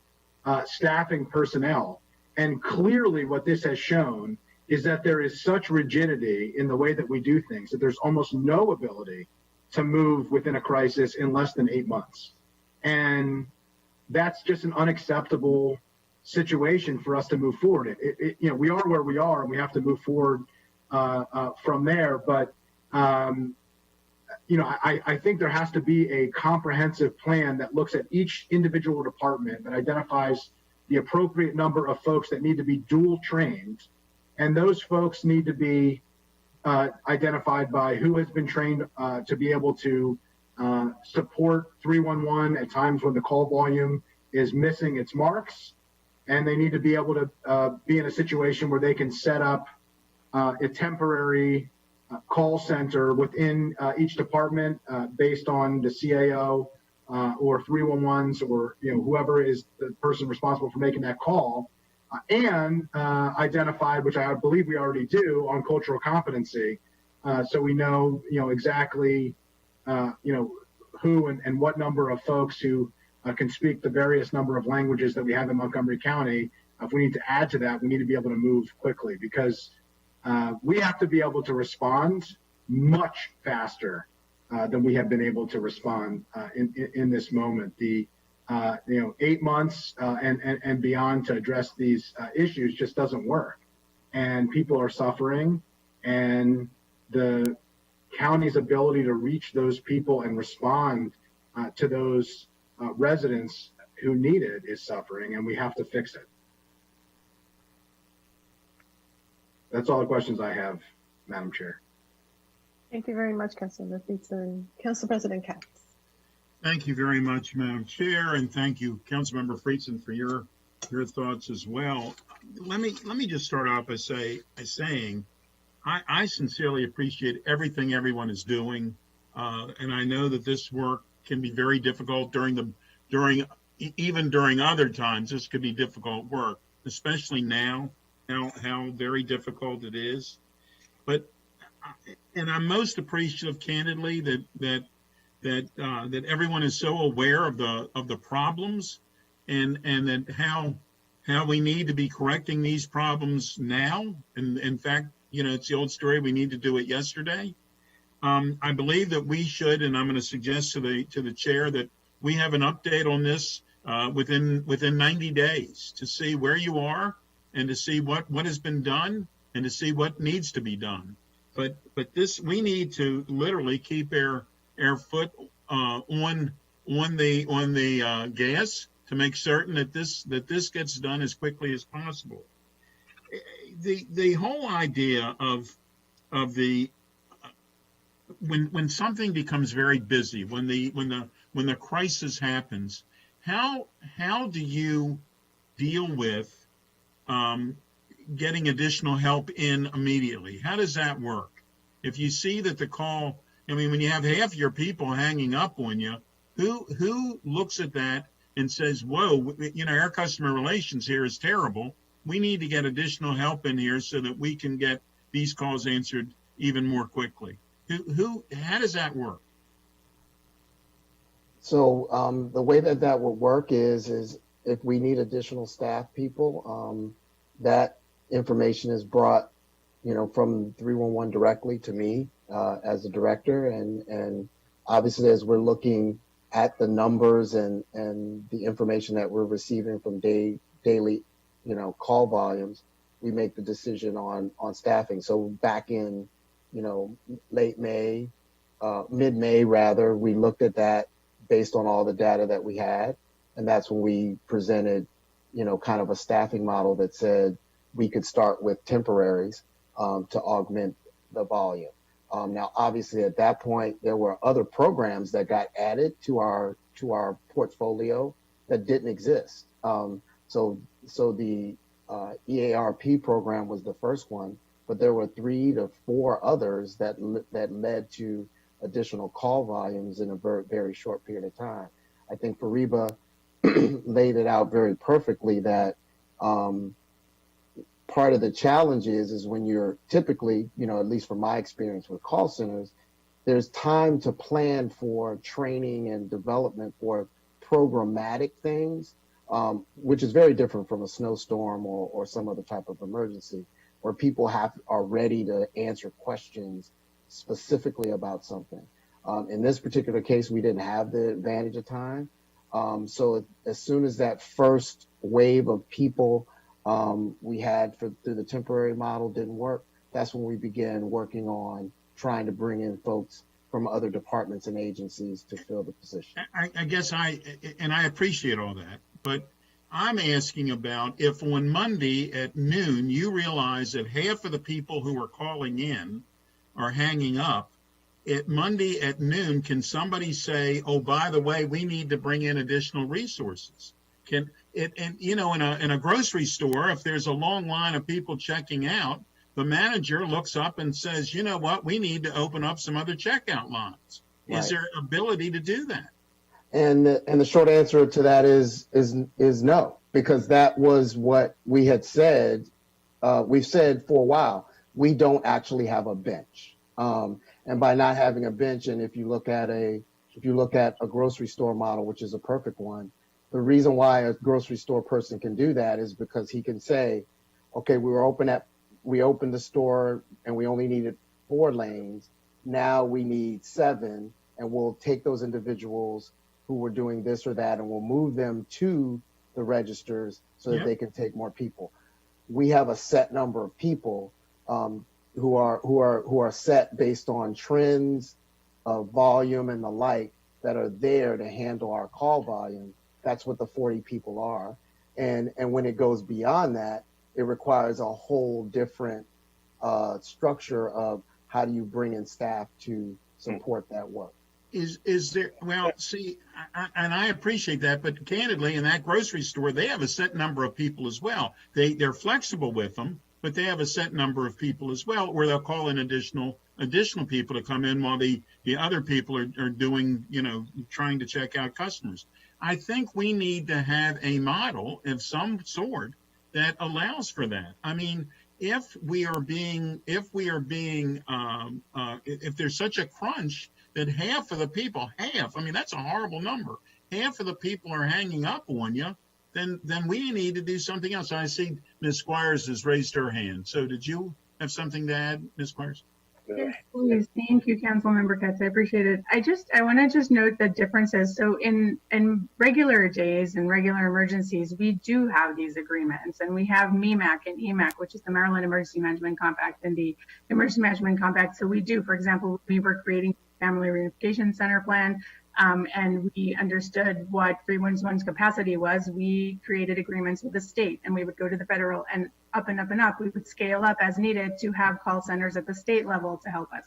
staffing personnel. And clearly what this has shown is that there is such rigidity in the way that we do things that there's almost no ability to move within a crisis in less than 8 months. And that's just an unacceptable situation for us to move forward. We are where we are and we have to move forward from there. But, I think there has to be a comprehensive plan that looks at each individual department, that identifies the appropriate number of folks that need to be dual trained. And those folks need to be identified by who has been trained to be able to support 311 at times when the call volume is missing its marks. And they need to be able to be in a situation where they can set up a temporary call center within each department based on the CAO or 311s or whoever is the person responsible for making that call, and identified, which I believe we already do, on cultural competency, so we know exactly who and what number of folks who can speak the various number of languages that we have in Montgomery County. If we need to add to that, we need to be able to move quickly, because we have to be able to respond much faster than we have been able to respond in this moment. The 8 months and beyond to address these issues just doesn't work, and people are suffering, and the county's ability to reach those people and respond to those residents who need it is suffering, and we have to fix it. That's all the questions I have, Madam Chair. Thank you very much, Councilmember Friedson. Council President Katz. Thank you very much, Madam Chair, and thank you, Councilmember Friedson, for your thoughts as well. Let me just start off by saying I sincerely appreciate everything everyone is doing, and I know that this work can be very difficult even during other times. This could be difficult work, especially now. How very difficult it is, and I'm most appreciative, candidly, that everyone is so aware of the problems, and that how we need to be correcting these problems now. And in fact, it's the old story: we need to do it yesterday. I believe that we should, and I'm going to suggest to the chair that we have an update on this within 90 days to see where you are, and to see what has been done, and to see what needs to be done. But this, we need to literally keep our foot on the gas to make certain that this gets done as quickly as possible. The whole idea of the when something becomes very busy, when the crisis happens, how do you deal with getting additional help in immediately? How does that work? If you see that the call, when you have half your people hanging up on you, who looks at that and says, whoa, our customer relations here is terrible. We need to get additional help in here so that we can get these calls answered even more quickly. How does that work? So the way that would work is if we need additional staff people, that information is brought, from 311 directly to me as a director, and obviously as we're looking at the numbers and the information that we're receiving from daily, call volumes, we make the decision on staffing. So back in, late May, mid-May rather, we looked at that based on all the data that we had. And that's when we presented, kind of a staffing model that said we could start with temporaries to augment the volume. Now, obviously, at that point, there were other programs that got added to our portfolio that didn't exist. So the EARP program was the first one, but there were 3 to 4 others that led to additional call volumes in a very, very short period of time. I think Fariba laid it out very perfectly that part of the challenge is when you're typically, at least from my experience with call centers, there's time to plan for training and development for programmatic things, which is very different from a snowstorm or some other type of emergency, where people are ready to answer questions specifically about something. In this particular case, we didn't have the advantage of time. So as soon as that first wave of people we had through the temporary model didn't work, that's when we began working on trying to bring in folks from other departments and agencies to fill the position. I guess I appreciate all that, but I'm asking about if on Monday at noon you realize that half of the people who are calling in are hanging up. At Monday at noon, can somebody say, "Oh, by the way, we need to bring in additional resources"? In a grocery store, if there's a long line of people checking out, the manager looks up and says, "You know what? We need to open up some other checkout lines." Right. Is there ability to do that? And the short answer to that is no, because that was what we had said. We've said for a while, we don't actually have a bench. And by not having a bench, and if you look at a grocery store model, which is a perfect one, the reason why a grocery store person can do that is because he can say, okay, we opened the store and we only needed 4 lanes. Now we need 7, and we'll take those individuals who were doing this or that, and we'll move them to the registers so that they can take more people. We have a set number of people who are set based on trends of volume and the like that are there to handle our call volume. That's what the 40 people are. And when it goes beyond that, it requires a whole different structure of how do you bring in staff to support that work. Is there, well, see, and I appreciate that, but candidly, in that grocery store, they have a set number of people as well. They're flexible with them, but they have a set number of people as well, where they'll call in additional people to come in while the other people are doing, trying to check out customers. I think we need to have a model of some sort that allows for that. I mean, if there's such a crunch that half of the people, that's a horrible number. Half of the people are hanging up on you, then we need to do something else. I see Ms. Squires has raised her hand. So did you have something to add, Ms. Squires? Yes, please. Thank you, Councilmember Katz. I appreciate it. I want to just note the differences. So in regular days and regular emergencies, we do have these agreements, and we have MEMAC and EMAC, which is the Maryland Emergency Management Compact and the Emergency Management Compact. So we do, for example, we were creating Family Reunification Center plan, and we understood what 311's capacity was. We created agreements with the state, and we would go to the federal, and up and up and up. We would scale up as needed to have call centers at the state level to help us.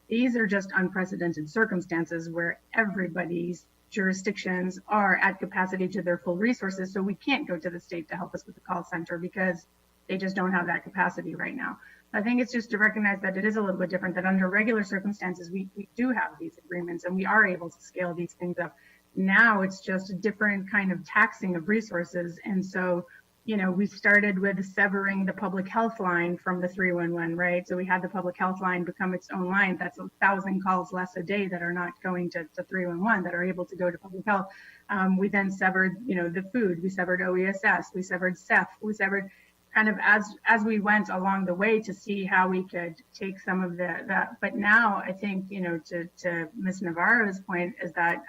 These are just unprecedented circumstances where everybody's jurisdictions are at capacity to their full resources. So we can't go to the state to help us with the call center because they just don't have that capacity right now. I think it's just to recognize that it is a little bit different, that under regular circumstances, we do have these agreements and we are able to scale these things up. Now it's just a different kind of taxing of resources. And so, we started with severing the public health line from the 311, right? So we had the public health line become its own line. That's 1,000 calls less a day that are not going to 311 that are able to go to public health. We then severed, the food. We severed OESS. We severed CEF. We severed kind of as we went along the way to see how we could take some of that. But now I think, to Ms. Navarro's point is that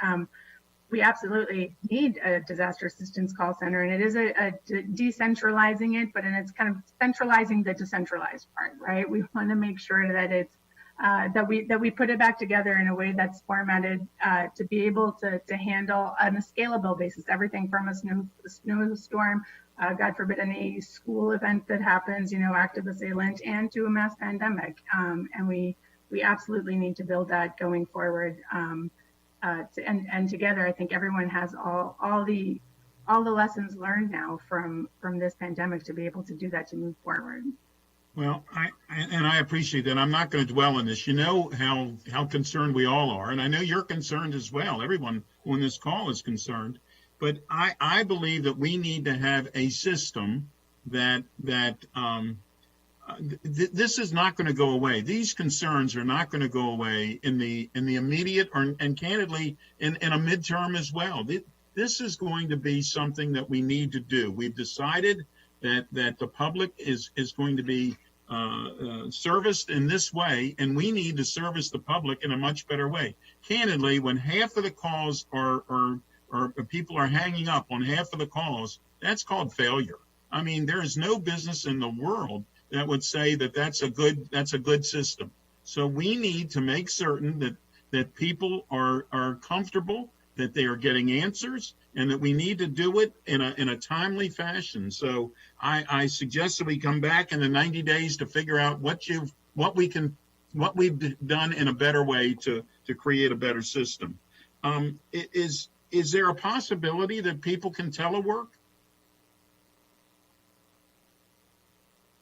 we absolutely need a disaster assistance call center, and it is a decentralizing it, but it's kind of centralizing the decentralized part, right? We want to make sure that it's that we put it back together in a way that's formatted to be able to handle on a scalable basis everything from a snowstorm, God forbid any school event that happens, active assailant, and to a mass pandemic. And we absolutely need to build that going forward. And together, I think everyone has all the lessons learned now from this pandemic to be able to do that, to move forward. Well, I appreciate that. I'm not going to dwell on this. You know how concerned we all are, and I know you're concerned as well. Everyone on this call is concerned, but I believe that we need to have a system that this is not going to go away. These concerns are not going to go away in the immediate and candidly in a midterm as well. This is going to be something that we need to do. We've decided that the public is going to be serviced in this way, and we need to service the public in a much better way. Candidly, when half of the calls are people are hanging up on half of the calls, that's called failure. I mean, there is no business in the world that would say that that's a good system. So we need to make certain that people are comfortable, that they are getting answers, and that we need to do it in a timely fashion. So I suggest that we come back in the 90 days to figure out what we've done in a better way to create a better system. Is there a possibility that people can telework?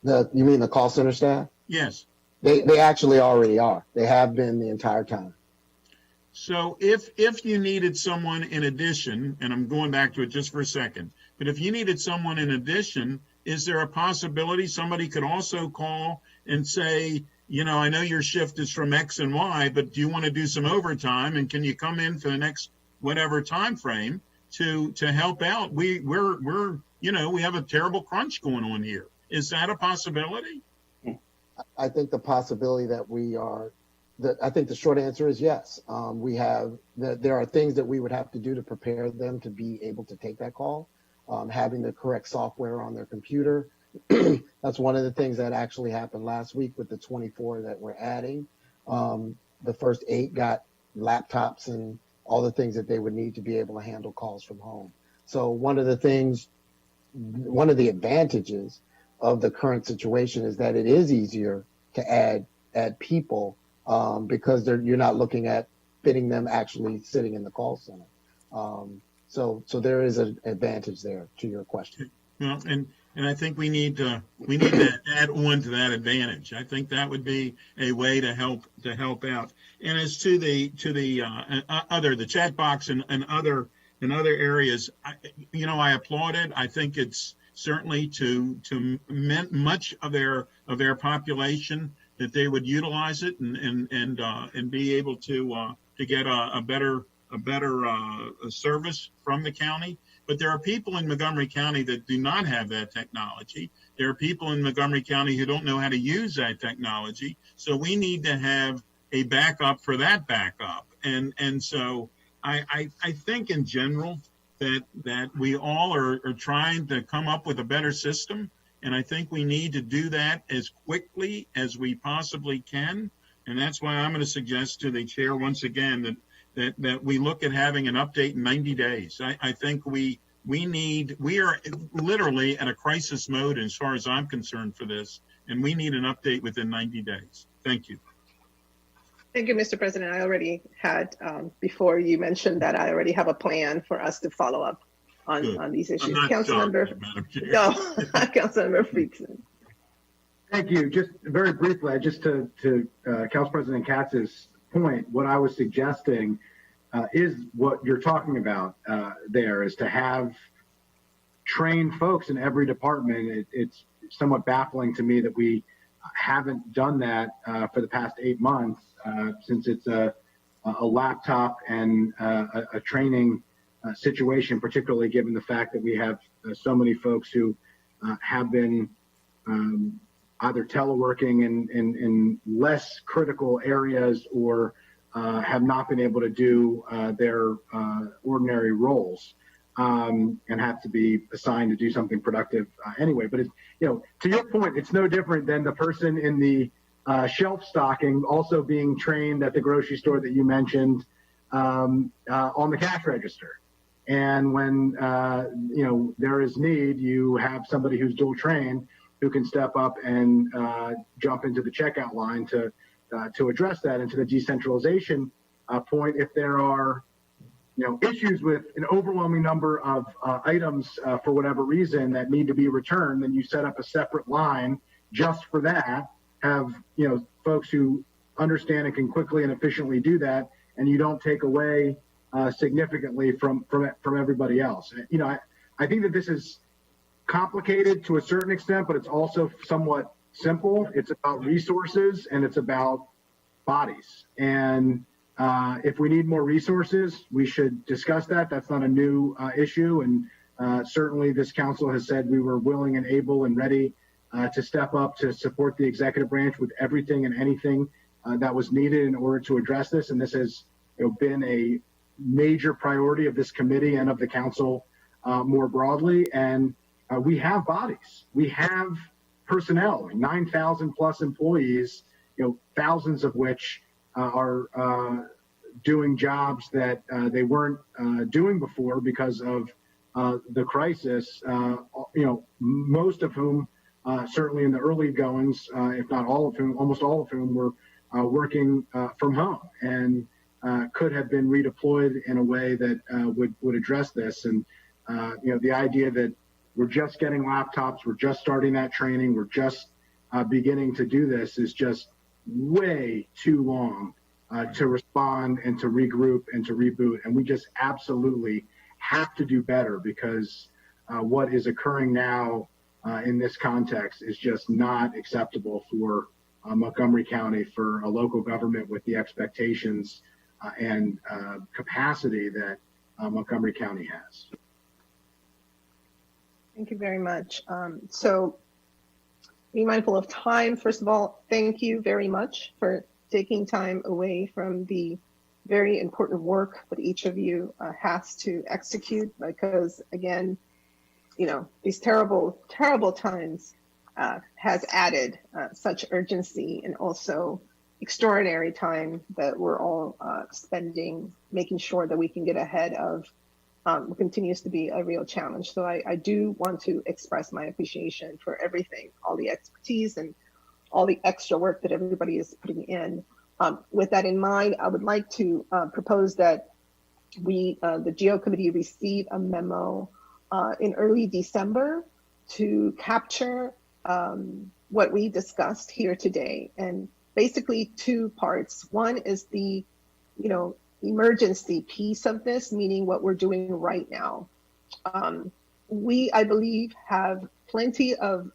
You mean the call center staff? Yes. They actually already are. They have been the entire time. So if you needed someone in addition, and I'm going back to it just for a second, but if you needed someone in addition, is there a possibility somebody could also call and say, I know your shift is from X and Y, but do you want to do some overtime, and can you come in for the next whatever time frame to help out? We have a terrible crunch going on here. Is that a possibility? I think the possibility I think the short answer is yes. There are things that we would have to do to prepare them to be able to take that call. Having the correct software on their computer. That's one of the things that actually happened last week with the 24 that we're adding. The first 8 got laptops and all the things that they would need to be able to handle calls from home. So one of the advantages of the current situation is that it is easier to add people because you're not looking at fitting them actually sitting in the call center. So there is an advantage there to your question. Well, and I think we need to add on to that advantage. I think that would be a way to help out. And as to the chat box and other areas, I applaud it. I think it's certainly to much of their population that they would utilize it and be able to get a better service from the county. But there are people in Montgomery County that do not have that technology. There are people in Montgomery County who don't know how to use that technology. So we need to have a backup for that backup. And so I think in general that we all are trying to come up with a better system. And I think we need to do that as quickly as we possibly can. And that's why I'm going to suggest to the chair once again that we look at having an update in 90 days. I think we are literally at a crisis mode as far as I'm concerned for this, and we need an update within 90 days. Thank you. Thank you, Mr. President. I already had, before you mentioned that, I already have a plan for us to follow up on these issues. Councilmember Friedson. Thank you. Just very briefly, just to Council President Katz's point, what I was suggesting is what you're talking about there, is to have trained folks in every department. It's somewhat baffling to me that we haven't done that for the past 8 months, since it's a laptop and a training situation, particularly given the fact that we have so many folks who have been either teleworking in less critical areas or have not been able to do their ordinary roles and have to be assigned to do something productive anyway. But it's, to your point, it's no different than the person in the shelf stocking also being trained at the grocery store that you mentioned on the cash register. And when there is need, you have somebody who's dual trained who can step up and jump into the checkout line to address that. And to the decentralization point, if there are issues with an overwhelming number of items for whatever reason that need to be returned, then you set up a separate line just for that. Have folks who understand and can quickly and efficiently do that, and you don't take away significantly from everybody else. I think that this is complicated to a certain extent, but it's also somewhat simple. It's about resources and it's about bodies. And if we need more resources, we should discuss that. That's not a new issue. And certainly this council has said we were willing and able and ready to step up to support the executive branch with everything and anything that was needed in order to address this. And this has been a major priority of this committee and of the council more broadly. And we have bodies, we have personnel, 9,000 plus employees, thousands of which are doing jobs that they weren't doing before because of the crisis. Most of whom, certainly in the early goings, if not all of whom, almost all of whom were working from home and could have been redeployed in a way that would address this. And the idea that we're just getting laptops, we're just starting that training, we're just beginning to do this is just way too long to respond and to regroup and to reboot. And we just absolutely have to do better, because what is occurring now in this context is just not acceptable for Montgomery County, for a local government with the expectations and capacity that Montgomery County has. Thank you very much. So be mindful of time. First of all, thank you very much for taking time away from the very important work that each of you has to execute, because again, these terrible, terrible times has added such urgency and also extraordinary time that we're all spending making sure that we can get ahead of what continues to be a real challenge. So I do want to express my appreciation for everything, all the expertise and all the extra work that everybody is putting in. With that in mind, I would like to propose that the GEO committee receive a memo in early December to capture what we discussed here today. And basically two parts. One is the, emergency piece of this, meaning what we're doing right now. We, I believe, have plenty of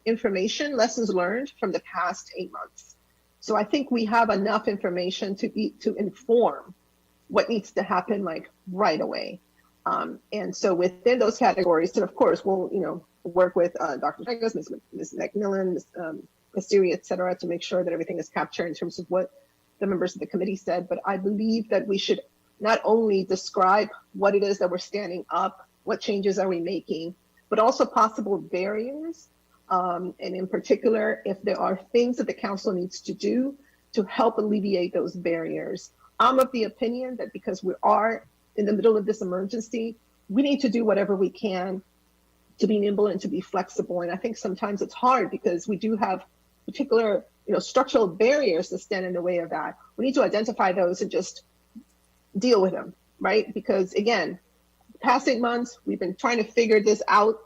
information, lessons learned from the past 8 months. So I think we have enough information to inform what needs to happen like right away. And so within those categories, and of course, we'll work with Dr. Jagos, Ms. McMillan, Ms. Siri, et cetera, to make sure that everything is captured in terms of what the members of the committee said. But I believe that we should not only describe what it is that we're standing up, what changes are we making, but also possible barriers. And in particular, if there are things that the council needs to do to help alleviate those barriers. I'm of the opinion that because we are in the middle of this emergency, we need to do whatever we can to be nimble and to be flexible. And I think sometimes it's hard because we do have particular, structural barriers that stand in the way of that. We need to identify those and just deal with them, right? Because again, past 8 months, we've been trying to figure this out.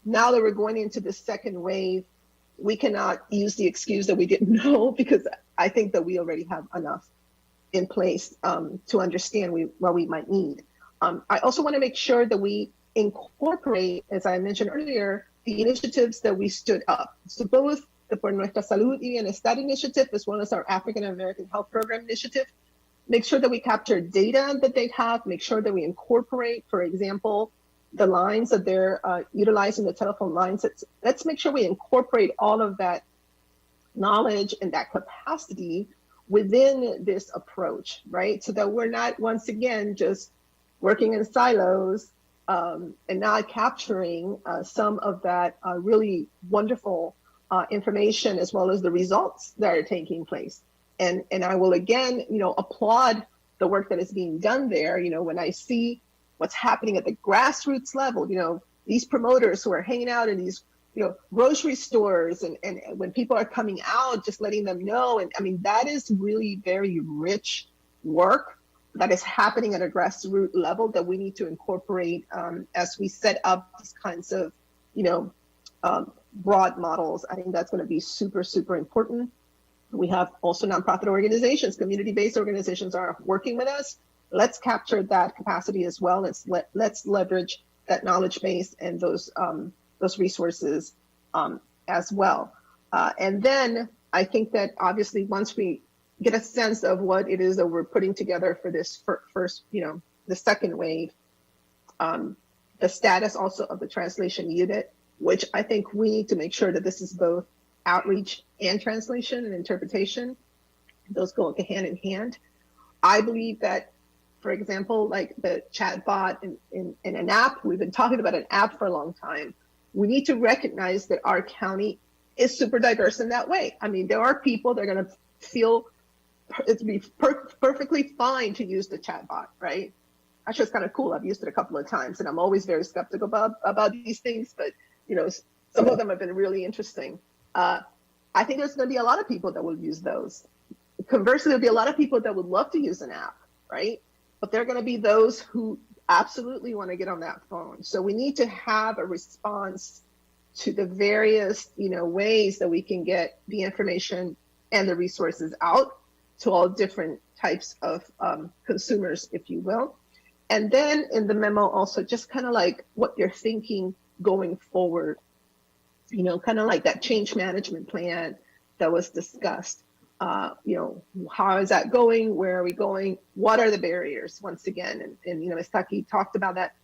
Now that we're going into the second wave, we cannot use the excuse that we didn't know, because I think that we already have enough in place to understand what we might need. I also want to make sure that we incorporate, as I mentioned earlier, the initiatives that we stood up. So both the Por Nuestra Salud y Bienestar initiative, as well as our African American Health Program initiative, make sure that we capture data that they have, make sure that we incorporate, for example, the lines that they're utilizing, the telephone lines. Let's make sure we incorporate all of that knowledge and that capacity within this approach, right? So that we're not, once again, just working in silos and not capturing some of that really wonderful information as well as the results that are taking place. And I will again, applaud the work that is being done there. When I see what's happening at the grassroots level, these promoters who are hanging out in these, grocery stores and when people are coming out, just letting them know. And I mean, that is really very rich work that is happening at a grassroots level that we need to incorporate as we set up these kinds of, broad models. I think that's going to be super, super important. We have also nonprofit organizations, community-based organizations are working with us. Let's capture that capacity as well. Let's leverage that knowledge base and those resources as well. And then I think that obviously once we get a sense of what it is that we're putting together for this first, the second wave, the status also of the translation unit, which I think we need to make sure that this is both outreach and translation and interpretation. Those go hand in hand. I believe that, for example, like the chatbot in an app, we've been talking about an app for a long time. We need to recognize that our county is super diverse in that way. I mean, there are people that are going to feel it's be perfectly fine to use the chatbot, right? Actually, it's kind of cool. I've used it a couple of times, and I'm always very skeptical about these things, but some of them have been really interesting. I think there's going to be a lot of people that will use those. Conversely, there'll be a lot of people that would love to use an app, right? But there are going to be those who absolutely want to get on that phone. So we need to have a response to the various, ways that we can get the information and the resources out to all different types of consumers, if you will. And then in the memo also, just kind of like what you're thinking going forward, kind of like that change management plan that was discussed. How is that going? Where are we going? What are the barriers once again? And Ms. Taki talked about that.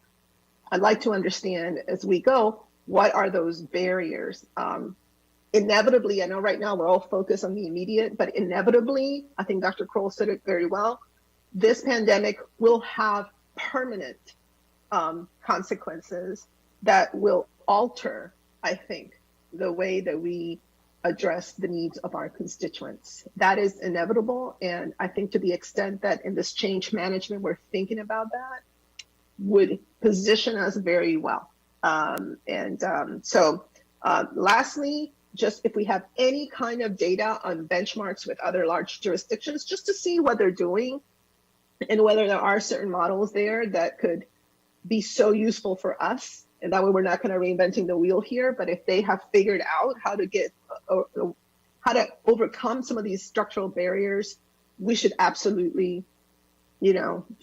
I'd like to understand as we go, what are those barriers? Inevitably, I know right now we're all focused on the immediate, but inevitably, I think Dr. Kroll said it very well, this pandemic will have permanent consequences that will alter, I think, the way that we address the needs of our constituents. That is inevitable. And I think to the extent that in this change management, we're thinking about that, would position us very well. Lastly, just if we have any kind of data on benchmarks with other large jurisdictions, just to see what they're doing and whether there are certain models there that could be so useful for us. And that way we're not kind of reinventing the wheel here, but if they have figured out how to overcome some of these structural barriers, we should absolutely,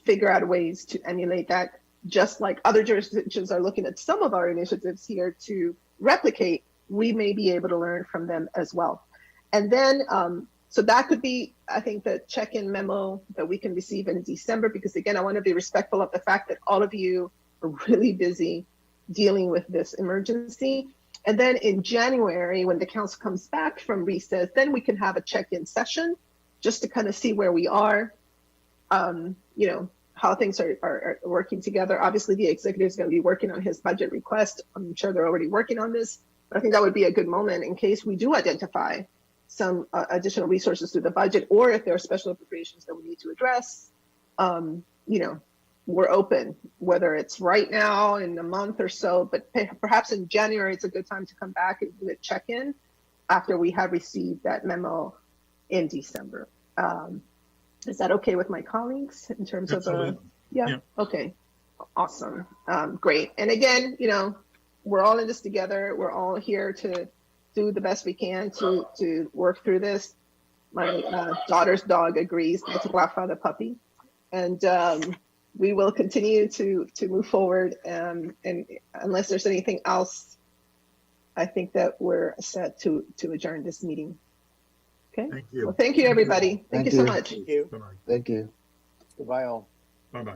figure out ways to emulate that, just like other jurisdictions are looking at some of our initiatives here to replicate. We may be able to learn from them as well. And then, so that could be, I think, the check-in memo that we can receive in December, because again, I want to be respectful of the fact that all of you are really busy dealing with this emergency. And then in January, when the council comes back from recess, then we can have a check-in session just to kind of see where we are, how things are working together. Obviously, the executive is going to be working on his budget request. I'm sure they're already working on this, but I think that would be a good moment in case we do identify some additional resources through the budget, or if there are special appropriations that we need to address, we're open, whether it's right now in a month or so, but perhaps in January, it's a good time to come back and do a check-in after we have received that memo in December. Is that okay with my colleagues in terms Absolutely. of yeah? Okay, awesome, great. And again, we're all in this together. We're all here to do the best we can to work through this. My daughter's dog agrees to laugh at the puppy, and we will continue to move forward. And unless there's anything else, I think that we're set to adjourn this meeting. Okay. Thank you. Well, thank you, everybody. Thank you so much. Thank you. Bye-bye. Thank you. Goodbye all. Bye-bye.